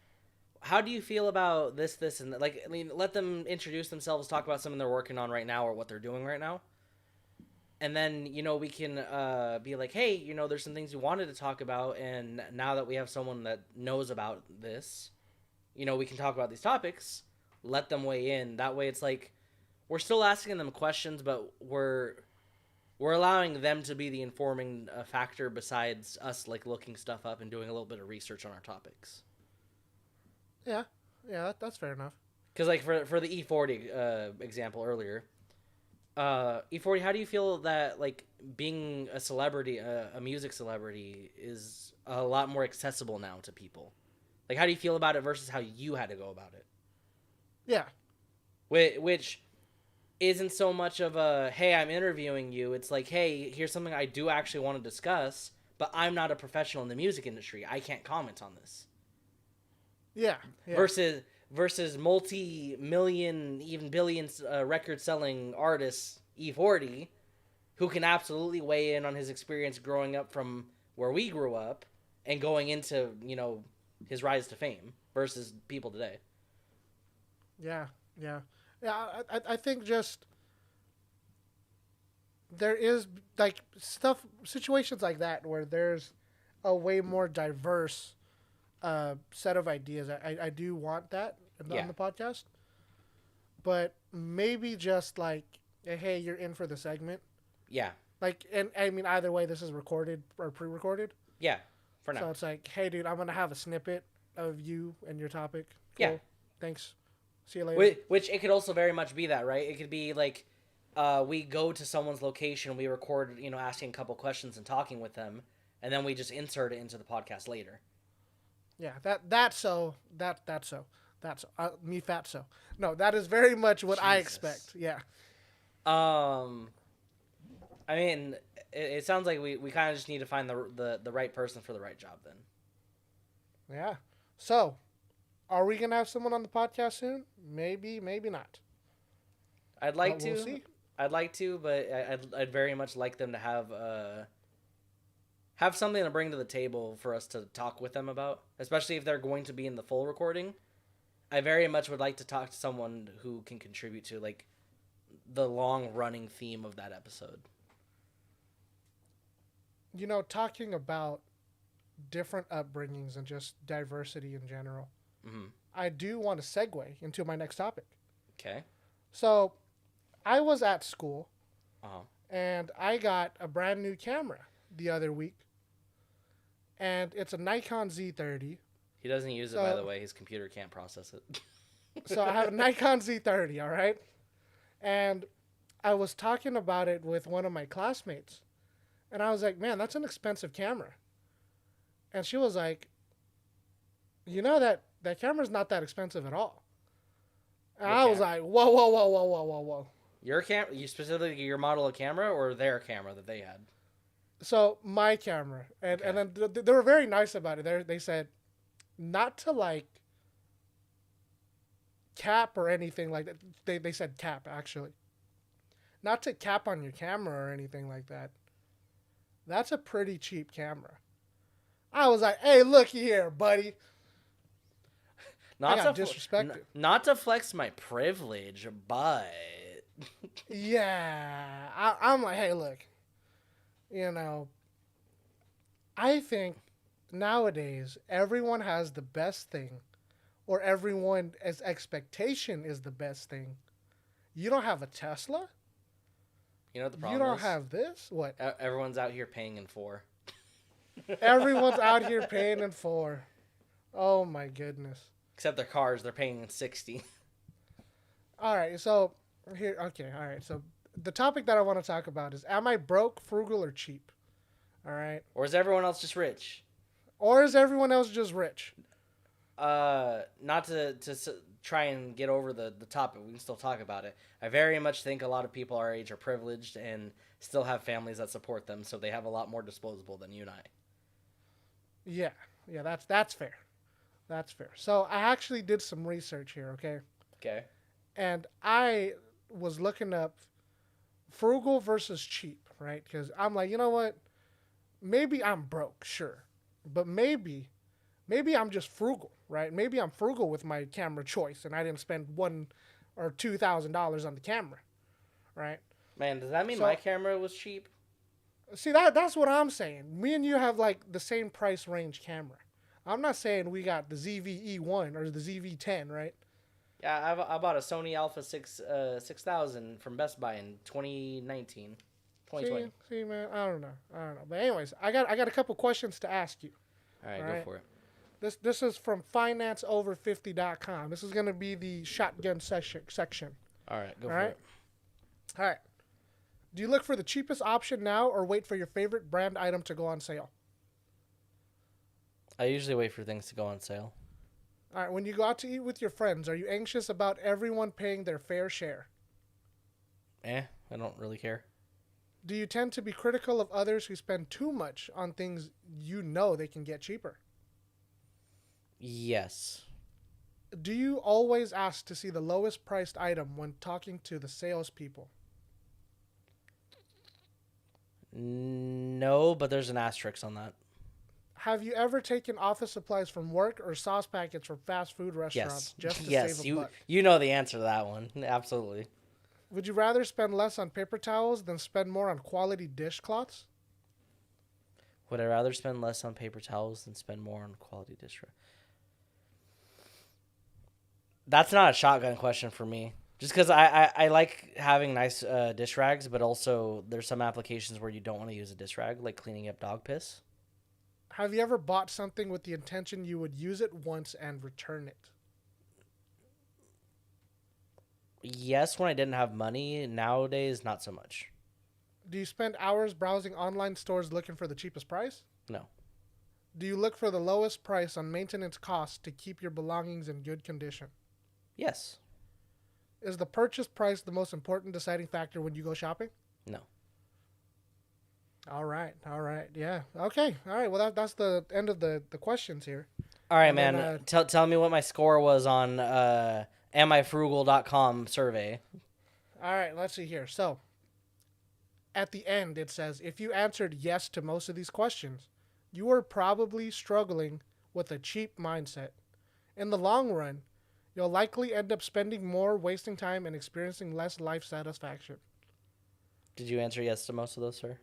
Speaker 2: How do you feel about this, and that? Like, I mean, let them introduce themselves, talk about something they're working on right now or what they're doing right now. And then, we can be like, hey, there's some things we wanted to talk about, and now that we have someone that knows about this, we can talk about these topics, let them weigh in. That way it's like, we're still asking them questions, but we're allowing them to be the informing factor besides us, like, looking stuff up and doing a little bit of research on our topics.
Speaker 1: Yeah, that's fair enough.
Speaker 2: Because, like, for the E40 example earlier, E40, how do you feel that, like, being a celebrity, a music celebrity, is a lot more accessible now to people? Like, how do you feel about it versus how you had to go about it?
Speaker 1: Yeah.
Speaker 2: Which isn't so much of a, hey, I'm interviewing you. It's like, hey, here's something I do actually want to discuss, but I'm not a professional in the music industry. I can't comment on this.
Speaker 1: Yeah.
Speaker 2: Versus multi-million, even billions record-selling artist E40, who can absolutely weigh in on his experience growing up from where we grew up and going into, his rise to fame versus people today.
Speaker 1: Yeah. I think just there is, like, situations like that where there's a way more diverse set of ideas. I do want that on the podcast, but maybe just like, hey, you're in for the segment. Yeah. Like, and I mean, either way, this is recorded or pre-recorded.
Speaker 2: Yeah, for now.
Speaker 1: So it's like, hey, dude, I'm gonna have a snippet of you and your topic. Cool. Yeah. Thanks. See you later.
Speaker 2: Which it could also very much be that, right? It could be like, we go to someone's location, we record, asking a couple questions and talking with them, and then we just insert it into the podcast later.
Speaker 1: Yeah, me fatso. No, that is very much what I expect. Yeah.
Speaker 2: I mean, it sounds like we kind of just need to find the right person for the right job then.
Speaker 1: Yeah. So, are we gonna have someone on the podcast soon? Maybe, maybe not.
Speaker 2: I'd like to. We'll see. I'd like to, but I'd very much like them to have something to bring to the table for us to talk with them about, especially if they're going to be in the full recording. I very much would like to talk to someone who can contribute to like the long running theme of that episode.
Speaker 1: Talking about different upbringings and just diversity in general, I do want to segue into my next topic.
Speaker 2: Okay.
Speaker 1: So, I was at school, and I got a brand new camera the other week, and it's a Nikon Z30.
Speaker 2: He doesn't use it, by the way. His computer can't process it.
Speaker 1: So I have a Nikon Z30, all right? And I was talking about it with one of my classmates, and I was like, man, that's an expensive camera. And she was like, that camera's not that expensive at all. And I was like, whoa.
Speaker 2: You specifically your model of camera or their camera that they had?
Speaker 1: So my camera. And then they were very nice about it. They said not to like cap or anything like that. They said cap, actually. Not to cap on your camera or anything like that. That's a pretty cheap camera. I was like, hey, looky here, buddy.
Speaker 2: Not to disrespect it. Not to flex my privilege, but
Speaker 1: yeah, I'm like, hey, look, I think nowadays everyone has the best thing, or everyone's expectation is the best thing. You don't have a Tesla.
Speaker 2: You know what the problem is?
Speaker 1: You don't have this? What?
Speaker 2: Everyone's out here paying in 4.
Speaker 1: Everyone's out here paying in 4. Oh, my goodness.
Speaker 2: Except their cars, they're paying in 60.
Speaker 1: All right, so here, okay, all right. So the topic that I want to talk about is, am I broke, frugal, or cheap? All right.
Speaker 2: Or is everyone else just rich? Not to try and get over the topic. We can still talk about it. I very much think a lot of people our age are privileged and still have families that support them, so they have a lot more disposable than you and I.
Speaker 1: Yeah, that's fair. That's fair. So I actually did some research here, okay?
Speaker 2: Okay.
Speaker 1: And I was looking up frugal versus cheap, right? Because I'm like, you know what? Maybe I'm broke, sure. But maybe I'm just frugal, right? Maybe I'm frugal with my camera choice and I didn't spend $1,000 or $2,000 on the camera, right?
Speaker 2: Man, does that mean my camera was cheap?
Speaker 1: See, that's what I'm saying. Me and you have like the same price range camera. I'm not saying we got the ZV-E1 or the ZV-10, right?
Speaker 2: Yeah, I bought a Sony Alpha 6000 from Best Buy in 2019. 2020.
Speaker 1: See, man, I don't know. But anyways, I got a couple questions to ask you.
Speaker 2: All right, go for it.
Speaker 1: This is from financeover50.com. This is going to be the shotgun section.
Speaker 2: All right, go for it.
Speaker 1: All right. Do you look for the cheapest option now or wait for your favorite brand item to go on sale?
Speaker 2: I usually wait for things to go on sale.
Speaker 1: All right. When you go out to eat with your friends, are you anxious about everyone paying their fair share?
Speaker 2: I don't really care.
Speaker 1: Do you tend to be critical of others who spend too much on things you know they can get cheaper?
Speaker 2: Yes.
Speaker 1: Do you always ask to see the lowest priced item when talking to the salespeople?
Speaker 2: No, but there's an asterisk on that.
Speaker 1: Have you ever taken office supplies from work or sauce packets from fast food restaurants just to save a buck?
Speaker 2: You know the answer to that one. Absolutely.
Speaker 1: Would you rather spend less on paper towels than spend more on quality dishcloths?
Speaker 2: Would I rather spend less on paper towels than spend more on quality dish? That's not a shotgun question for me. Just because I like having nice dish rags, but also there's some applications where you don't want to use a dish rag, like cleaning up dog piss.
Speaker 1: Have you ever bought something with the intention you would use it once and return it?
Speaker 2: Yes, when I didn't have money. Nowadays, not so much.
Speaker 1: Do you spend hours browsing online stores looking for the cheapest price?
Speaker 2: No.
Speaker 1: Do you look for the lowest price on maintenance costs to keep your belongings in good condition?
Speaker 2: Yes.
Speaker 1: Is the purchase price the most important deciding factor when you go shopping?
Speaker 2: No.
Speaker 1: All right. Yeah. Okay. All right. Well, that's the end of the questions here.
Speaker 2: All right, man. Tell me what my score was on amifrugal.com survey.
Speaker 1: All right. Let's see here. So, at the end, it says, if you answered yes to most of these questions, you are probably struggling with a cheap mindset. In the long run, you'll likely end up spending more, wasting time, and experiencing less life satisfaction.
Speaker 2: Did you answer yes to most of those, sir?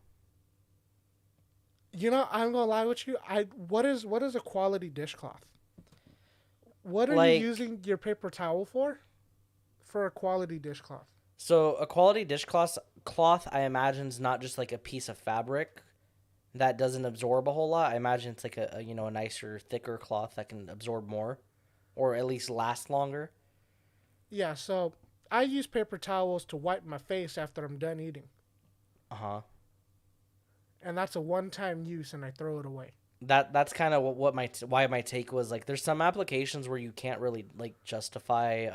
Speaker 1: You know, I'm gonna lie with you. What is a quality dishcloth? What are you using your paper towel for? For a quality dishcloth.
Speaker 2: So a quality dishcloth, I imagine, is not just like a piece of fabric that doesn't absorb a whole lot. I imagine it's like a nicer, thicker cloth that can absorb more, or at least last longer.
Speaker 1: Yeah. So I use paper towels to wipe my face after I'm done eating. And that's a one-time use, and I throw it away.
Speaker 2: That's kind of why my take was like. There's some applications where you can't really like justify.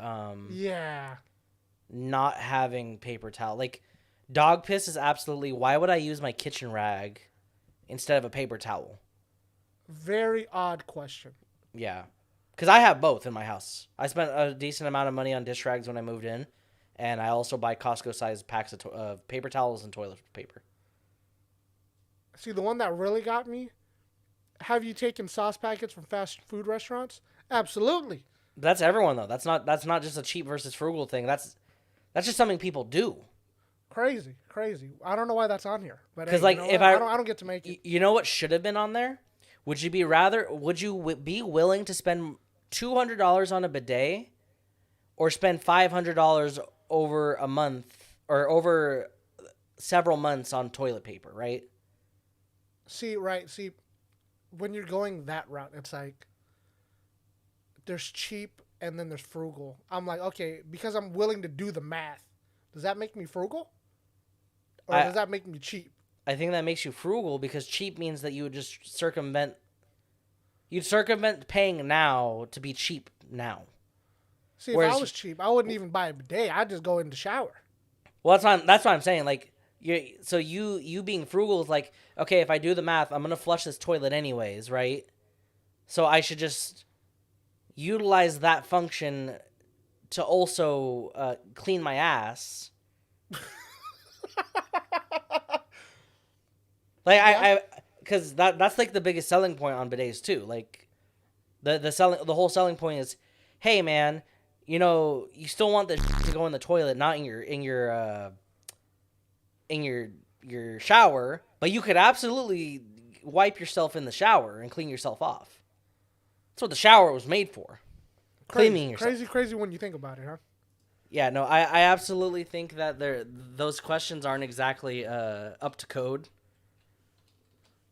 Speaker 2: Not having paper towel, like dog piss is absolutely. Why would I use my kitchen rag instead of a paper towel?
Speaker 1: Very odd question.
Speaker 2: Yeah, because I have both in my house. I spent a decent amount of money on dish rags when I moved in, and I also buy Costco-sized packs of paper towels and toilet paper.
Speaker 1: See, the one that really got me, have you taken sauce packets from fast food restaurants? Absolutely.
Speaker 2: That's everyone, though. That's not just a cheap versus frugal thing. That's just something people do.
Speaker 1: Crazy. I don't know why that's on here. But
Speaker 2: because
Speaker 1: if I don't get to make it.
Speaker 2: You know what should have been on there? Would you be willing to spend $200 on a bidet, or spend $500 over a month or over several months on toilet paper? Right.
Speaker 1: See, when you're going that route, it's like there's cheap and then there's frugal. I'm like, okay, because I'm willing to do the math, does that make me frugal? Or does that make me cheap?
Speaker 2: I think that makes you frugal, because cheap means that you would just circumvent paying now to be cheap now.
Speaker 1: See, if I was cheap, I wouldn't even buy a bidet. I'd just go in the shower.
Speaker 2: Well, that's what I'm saying. Like, you being frugal is like, okay, if I do the math, I'm gonna flush this toilet anyways, right? So I should just utilize that function to also clean my ass. Like, yeah. Because that's like the biggest selling point on bidets too. Like, the whole selling point is, hey man, you still want this to go in the toilet, not in your shower, but you could absolutely wipe yourself in the shower and clean yourself off. That's what the shower was made for. Cleaning yourself.
Speaker 1: Crazy when you think about it, huh?
Speaker 2: Yeah, no, I absolutely think that those questions aren't exactly up to code.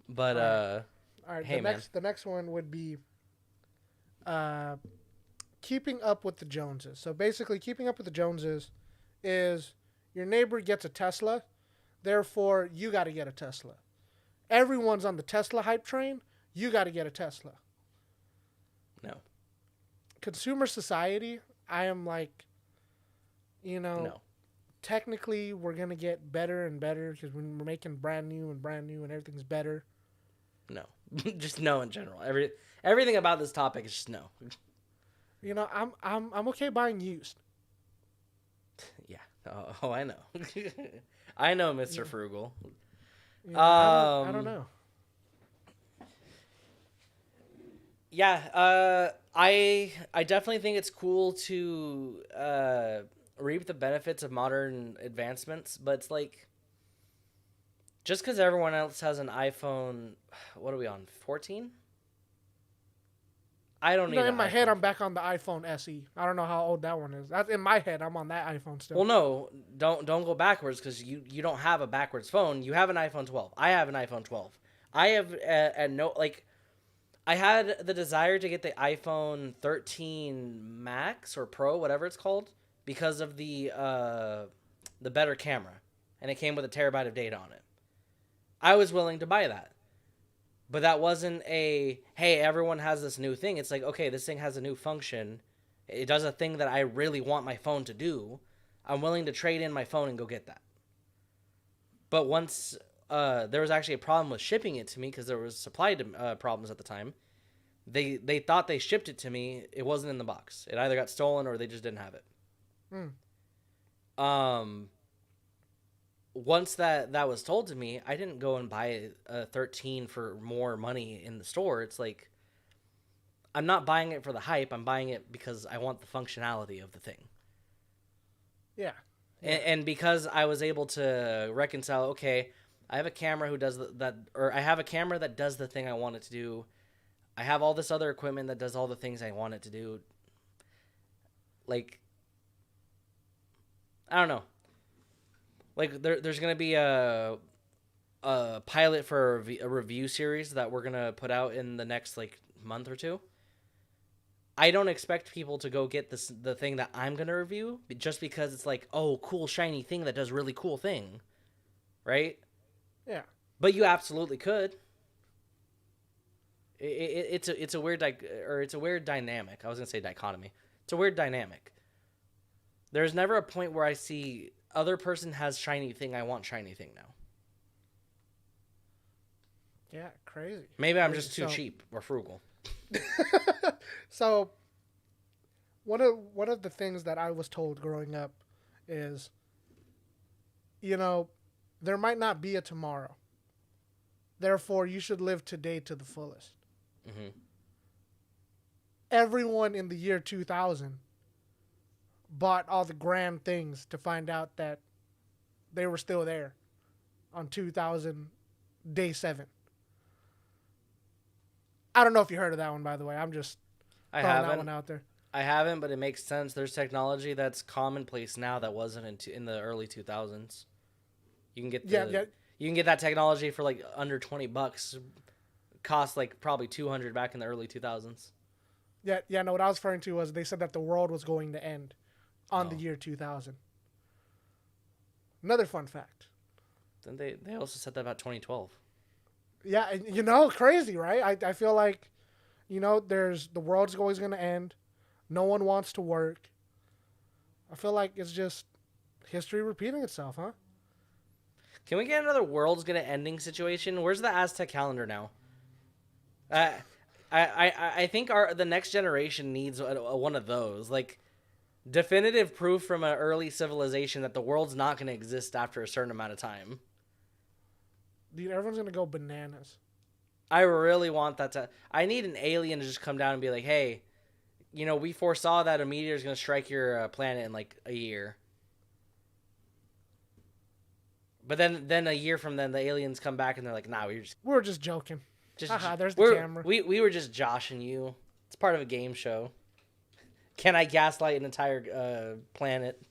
Speaker 2: But
Speaker 1: all right.
Speaker 2: Hey,
Speaker 1: the next one would be keeping up with the Joneses. So basically, keeping up with the Joneses is your neighbor gets a Tesla, therefore you got to get a Tesla. Everyone's on the Tesla hype train. You got to get a Tesla.
Speaker 2: No.
Speaker 1: Consumer society, I am like,
Speaker 2: no.
Speaker 1: Technically we're going to get better and better because we're making brand new and everything's better.
Speaker 2: No. Just no in general. Everything about this topic is just no.
Speaker 1: I'm okay buying used.
Speaker 2: Yeah. Oh, I know. I know, Mr. Frugal.
Speaker 1: I don't know.
Speaker 2: Yeah, I definitely think it's cool to reap the benefits of modern advancements, but it's like, just because everyone else has an iPhone, what are we on, 14? I don't need
Speaker 1: in my head, I'm back on the iPhone SE. I don't know how old that one is. That's in my head. I'm on that iPhone still.
Speaker 2: Well, no, don't go backwards, because you don't have a backwards phone. You have an iPhone 12. I have an iPhone 12. I have I had the desire to get the iPhone 13 Max or Pro, whatever it's called, because of the better camera, and it came with a terabyte of data on it. I was willing to buy that. But that wasn't a, hey, everyone has this new thing. It's like, okay, this thing has a new function. It does a thing that I really want my phone to do. I'm willing to trade in my phone and go get that. But once there was actually a problem with shipping it to me because there was supply problems at the time, they thought they shipped it to me. It wasn't in the box. It either got stolen or they just didn't have it. Once that was told to me, I didn't go and buy a 13 for more money in the store. It's like, I'm not buying it for the hype. I'm buying it because I want the functionality of the thing.
Speaker 1: Yeah.
Speaker 2: And because I was able to reconcile, okay, I have a camera who does that, or I have a camera that does the thing I want it to do. I have all this other equipment that does all the things I want it to do. Like, I don't know. Like, there's going to be a pilot for a review series that we're going to put out in the next, like, month or two. I don't expect people to go get the thing that I'm going to review just because it's like, oh, cool, shiny thing that does really cool thing. Right?
Speaker 1: Yeah.
Speaker 2: But you absolutely could. It's a weird dynamic. I was going to say dichotomy. It's a weird dynamic. There's never a point where I see other person has shiny thing, I want shiny thing now.
Speaker 1: Yeah, crazy.
Speaker 2: Maybe I'm just too cheap or frugal.
Speaker 1: So, one of the things that I was told growing up is, there might not be a tomorrow. Therefore, you should live today to the fullest. Mm-hmm. Everyone in the year 2000 bought all the grand things to find out that they were still there on 2000 day 7. I don't know if you heard of that one, by the way. I'm just throwing that one out there.
Speaker 2: I haven't, but it makes sense. There's technology that's commonplace now that wasn't in the early 2000s. You can get you can get that technology for like under $20. Cost like probably $200 back in the early 2000s.
Speaker 1: Yeah. No, what I was referring to was they said that the world was going to end on the year 2000. Another fun fact.
Speaker 2: Then they also said that about 2012.
Speaker 1: Yeah, crazy, right? I feel like, the world's always going to end. No one wants to work. I feel like it's just history repeating itself, huh?
Speaker 2: Can we get another world's gonna ending situation? Where's the Aztec calendar now? I think the next generation needs one of those, like definitive proof from an early civilization that the world's not gonna exist after a certain amount of time.
Speaker 1: Dude, everyone's gonna go bananas.
Speaker 2: I really want that I need an alien to just come down and be like, hey, we foresaw that a meteor is gonna strike your planet in like a year. But then a year from then, the aliens come back and they're like, nah,
Speaker 1: we're just joking. There's the camera.
Speaker 2: We were just joshing you. It's part of a game show. Can I gaslight an entire planet?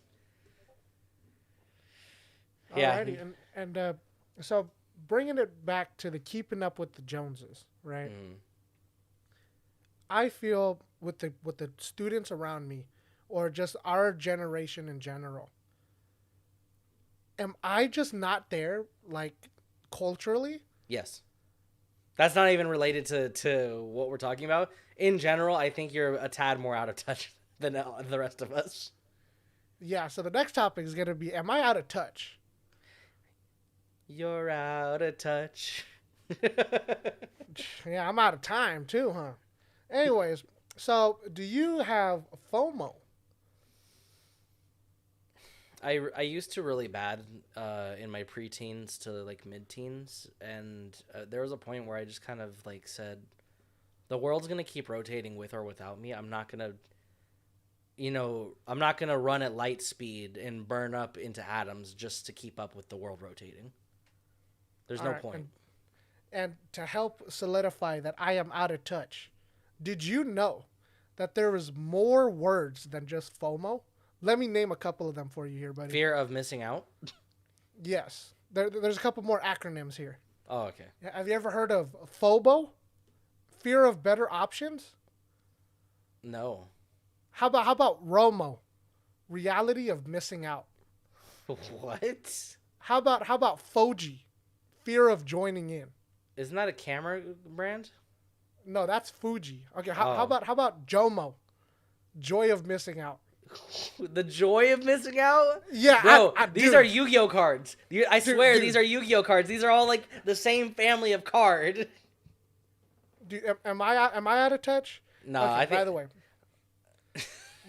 Speaker 1: Alrighty, and so bringing it back to the keeping up with the Joneses, right? Mm. I feel with the students around me, or just our generation in general, am I just not there, like, culturally?
Speaker 2: Yes. That's not even related to what we're talking about. In general, I think you're a tad more out of touch than the rest of us.
Speaker 1: Yeah, so the next topic is going to be, am I out of touch?
Speaker 2: You're out of touch.
Speaker 1: Yeah, I'm out of time too, huh? Anyways, so do you have FOMO?
Speaker 2: I used to really bad in my preteens to like mid-teens, and there was a point where I just kind of like said, the world's gonna keep rotating with or without me. I'm not gonna run at light speed and burn up into atoms just to keep up with the world rotating. There's no point.
Speaker 1: And to help solidify that I am out of touch, did you know that there is more words than just FOMO? Let me name a couple of them for you here, buddy.
Speaker 2: Fear of missing out?
Speaker 1: Yes. There's a couple more acronyms here.
Speaker 2: Oh, okay.
Speaker 1: Have you ever heard of FOBO? Fear of better options?
Speaker 2: No.
Speaker 1: How about ROMO? reality of missing out.
Speaker 2: What?
Speaker 1: How about F.O.B.B.B.B, fear of joining in?
Speaker 2: Isn't that a camera brand?
Speaker 1: No, that's Fuji. Okay, how about JOMO, joy of missing out?
Speaker 2: The joy of missing out?
Speaker 1: Yeah,
Speaker 2: bro. These
Speaker 1: dude,
Speaker 2: are Yu-Gi-Oh cards. I swear,
Speaker 1: dude.
Speaker 2: these are Yu-Gi-Oh cards. These are all like the same family of card.
Speaker 1: Dude, am I out of touch?
Speaker 2: No,
Speaker 1: okay,
Speaker 2: I think.
Speaker 1: By the way,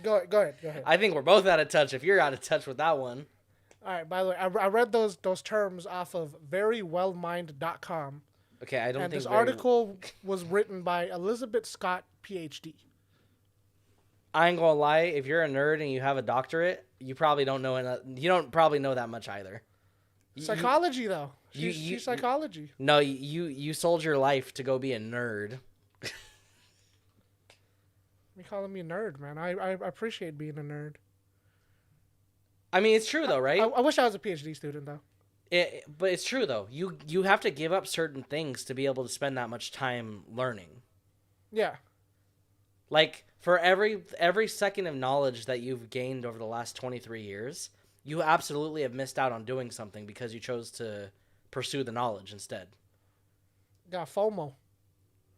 Speaker 1: go ahead.
Speaker 2: I think we're both out of touch. If you're out of touch with that one.
Speaker 1: All right. By the way, I read those terms off of verywellmind.com.
Speaker 2: Okay, I don't think
Speaker 1: this article was written by Elizabeth Scott, PhD.
Speaker 2: I ain't gonna lie. If you're a nerd and you have a doctorate, you probably don't know. You don't probably know that much either.
Speaker 1: Psychology, though. She's psychology.
Speaker 2: No, you sold your life to go be a nerd.
Speaker 1: You calling me a nerd, man? I appreciate being a nerd.
Speaker 2: I mean, it's true though, right?
Speaker 1: I wish I was a PhD student though.
Speaker 2: But it's true though. You have to give up certain things to be able to spend that much time learning.
Speaker 1: Yeah.
Speaker 2: Like for every second of knowledge that you've gained over the last 23 years, you absolutely have missed out on doing something because you chose to pursue the knowledge instead.
Speaker 1: Got FOMO.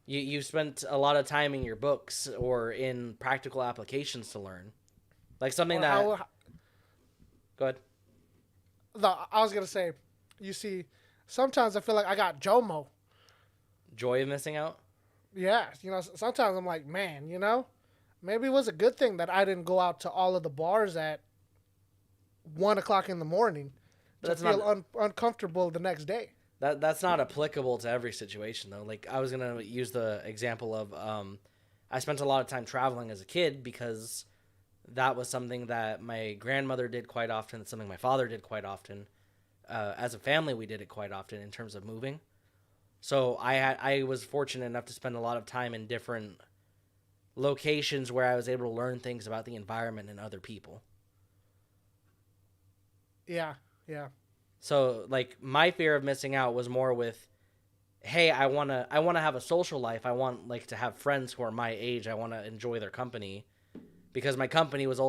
Speaker 2: You spent a lot of time in your books or in practical applications to learn. Like something Go ahead.
Speaker 1: No, I was going to say, you see, sometimes I feel like I got JOMO.
Speaker 2: Joy of missing out?
Speaker 1: Yeah. Sometimes I'm like, man, maybe it was a good thing that I didn't go out to all of the bars at 1 o'clock in the morning to feel uncomfortable the next day.
Speaker 2: That's not applicable to every situation, though. Like, I was going to use the example of I spent a lot of time traveling as a kid because that was something that my grandmother did quite often. It's something my father did quite often. As a family, we did it quite often in terms of moving. So I was fortunate enough to spend a lot of time in different locations where I was able to learn things about the environment and other people.
Speaker 1: Yeah, yeah.
Speaker 2: So, like, my fear of missing out was more with, hey, I wanna have a social life. I want to have friends who are my age. I want to enjoy their company, because my company was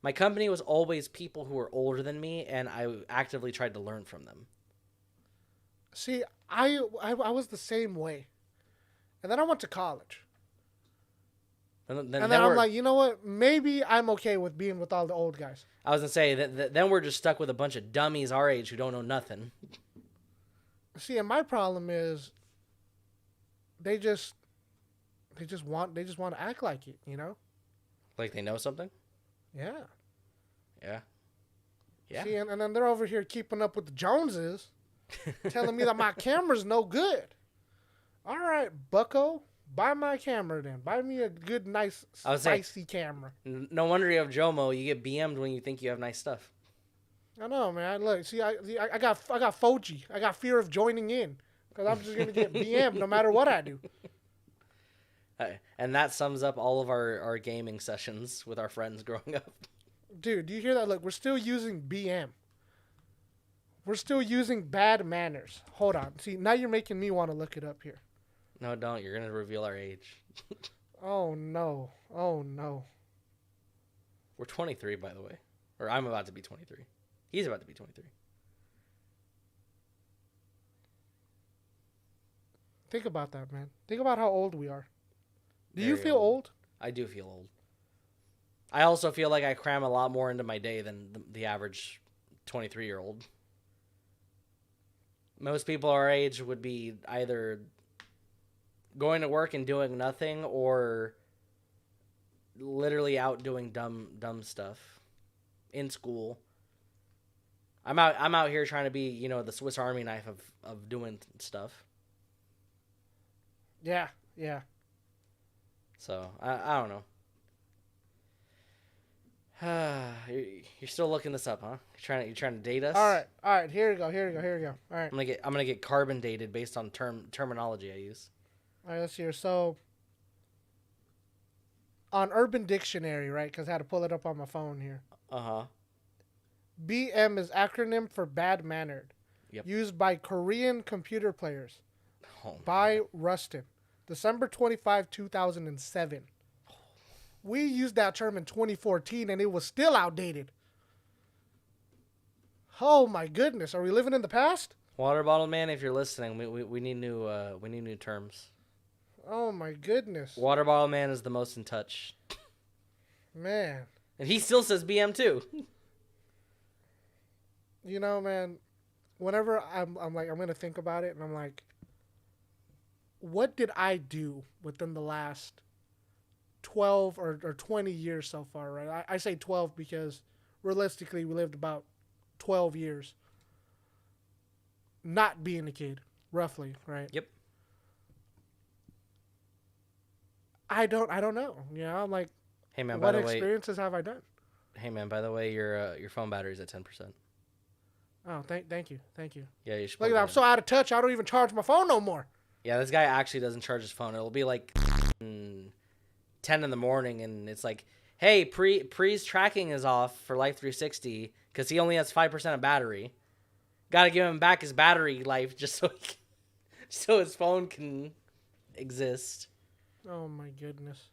Speaker 2: my company was always people who were older than me, and I actively tried to learn from them.
Speaker 1: See, I was the same way, and then I went to college. And then I'm like, you know what? Maybe I'm okay with being with all the old guys.
Speaker 2: I was going to say, that then we're just stuck with a bunch of dummies our age who don't know nothing.
Speaker 1: See, and my problem is they just want to act like it,
Speaker 2: Like they know something?
Speaker 1: Yeah.
Speaker 2: Yeah. Yeah.
Speaker 1: See, and then they're over here keeping up with the Joneses, telling me that my camera's no good. All right, bucko. Buy my camera then. Buy me a good, nice, spicy camera.
Speaker 2: No wonder you have JOMO. You get BM'd when you think you have nice stuff.
Speaker 1: I know, man. Look, see, I got F.O.B.B.B.B. I got fear of joining in because I'm just gonna get BM'd no matter what I do.
Speaker 2: And that sums up all of our gaming sessions with our friends growing up.
Speaker 1: Dude, do you hear that? Look, we're still using BM. We're still using bad manners. Hold on. See, now you're making me want to look it up here.
Speaker 2: No, don't. You're going to reveal our age.
Speaker 1: Oh, no. Oh, no.
Speaker 2: We're 23, by the way. Or I'm about to be 23. He's about to be 23.
Speaker 1: Think about that, man. Think about how old we are. Do
Speaker 2: Very
Speaker 1: you feel old?
Speaker 2: I do feel old. I also feel like I cram a lot more into my day than the average 23-year-old. Most people our age would be either going to work and doing nothing, or literally out doing dumb stuff in school. I'm out here trying to be, the Swiss Army knife of doing stuff.
Speaker 1: Yeah, yeah.
Speaker 2: So I don't know. You're still looking this up, huh? You're trying to date us?
Speaker 1: All right. Here we go. All right.
Speaker 2: I'm gonna get carbon dated based on terminology I use.
Speaker 1: All right, let's hear. So, on Urban Dictionary, right? Because I had to pull it up on my phone here. BM is acronym for bad mannered.
Speaker 2: Yep.
Speaker 1: Used by Korean computer players.
Speaker 2: Oh,
Speaker 1: by Rustin. December 25, 2007. We used that term in 2014, and it was still outdated. Oh my goodness, are we living in the past?
Speaker 2: Water bottle man, if you're listening, we need new terms.
Speaker 1: Oh my goodness.
Speaker 2: Water bottle man is the most in touch.
Speaker 1: Man.
Speaker 2: And he still says BM too.
Speaker 1: You know, man, whenever I'm going to think about it, and I'm like, what did I do within the last 12 or 20 years so far, right? I say 12 because realistically we lived about 12 years not being a kid, roughly, right?
Speaker 2: Yep.
Speaker 1: I don't know. You know, I'm like,
Speaker 2: hey man,
Speaker 1: what experiences have I done?
Speaker 2: Hey man, by the way, your phone battery's at 10%.
Speaker 1: Oh, thank you.
Speaker 2: Yeah, you should.
Speaker 1: Look at that. I'm so out of touch. I don't even charge my phone no more.
Speaker 2: Yeah, this guy actually doesn't charge his phone. It'll be like 10 in the morning, and it's like, hey, Pree's tracking is off for Life 360 because he only has 5% of battery. Got to give him back his battery life just so his phone can exist.
Speaker 1: Oh my goodness.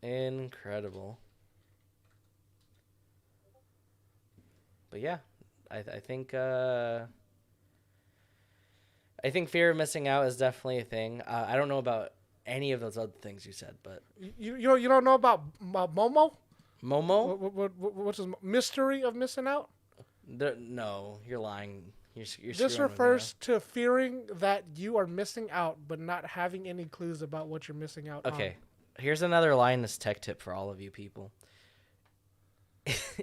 Speaker 2: Incredible. But yeah, I think fear of missing out is definitely a thing. I don't know about any of those other things you said, but
Speaker 1: you don't know about Momo?
Speaker 2: Momo?
Speaker 1: What's his mystery of missing out?
Speaker 2: No, you're lying. You're
Speaker 1: this refers to fearing that you are missing out, but not having any clues about what you're missing out on.
Speaker 2: Okay, here's another Linus tech tip for all of you people.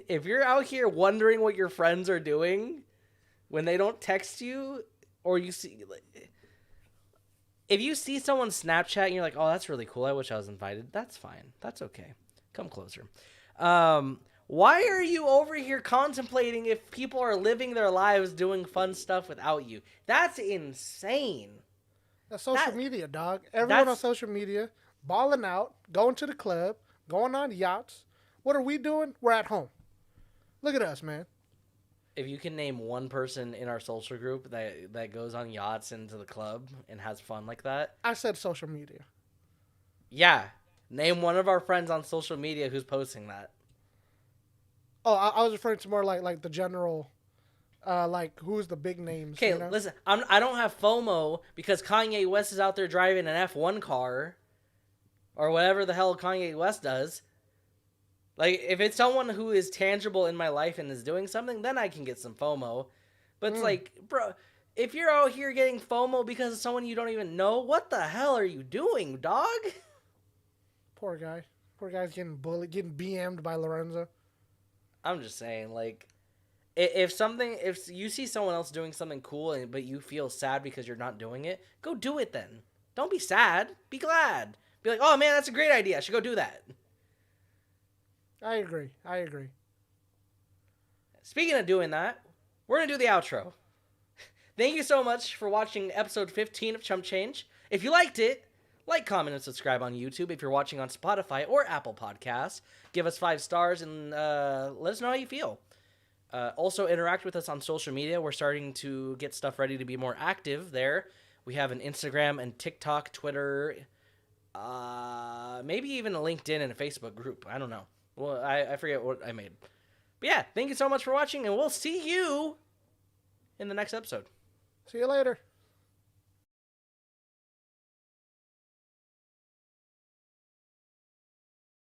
Speaker 2: If you're out here wondering what your friends are doing when they don't text you, or you see, if you see someone Snapchat and you're like, oh, that's really cool, I wish I was invited, that's fine. That's okay. Come closer. Why are you over here contemplating if people are living their lives doing fun stuff without you? That's insane.
Speaker 1: That's social media, dog. Everyone on social media, balling out, going to the club, going on yachts. What are we doing? We're at home. Look at us, man.
Speaker 2: If you can name one person in our social group that goes on yachts into the club and has fun like that.
Speaker 1: I said social media.
Speaker 2: Yeah. Name one of our friends on social media who's posting that.
Speaker 1: Oh, I was referring to more like the general, like who's the big names.
Speaker 2: Okay,
Speaker 1: you know?
Speaker 2: Listen, I don't have FOMO because Kanye West is out there driving an F1 car or whatever the hell Kanye West does. Like, if it's someone who is tangible in my life and is doing something, then I can get some FOMO. But it's like, bro, if you're out here getting FOMO because of someone you don't even know, what the hell are you doing, dog?
Speaker 1: Poor guy. Poor guy's getting bullied, getting BM'd by Lorenzo.
Speaker 2: I'm just saying, like, if you see someone else doing something cool, but you feel sad because you're not doing it, go do it then. Don't be sad. Be glad. Be like, oh man, that's a great idea. I should go do that.
Speaker 1: I agree.
Speaker 2: Speaking of doing that, we're going to do the outro. Thank you so much for watching episode 15 of Chump Change. If you liked it, like, comment, and subscribe on YouTube. If you're watching on Spotify or Apple Podcasts, give us 5 stars and let us know how you feel. Also, interact with us on social media. We're starting to get stuff ready to be more active there. We have an Instagram and TikTok, Twitter, maybe even a LinkedIn and a Facebook group. I don't know. Well, I forget what I made. But yeah, thank you so much for watching, and we'll see you in the next episode.
Speaker 1: See you later.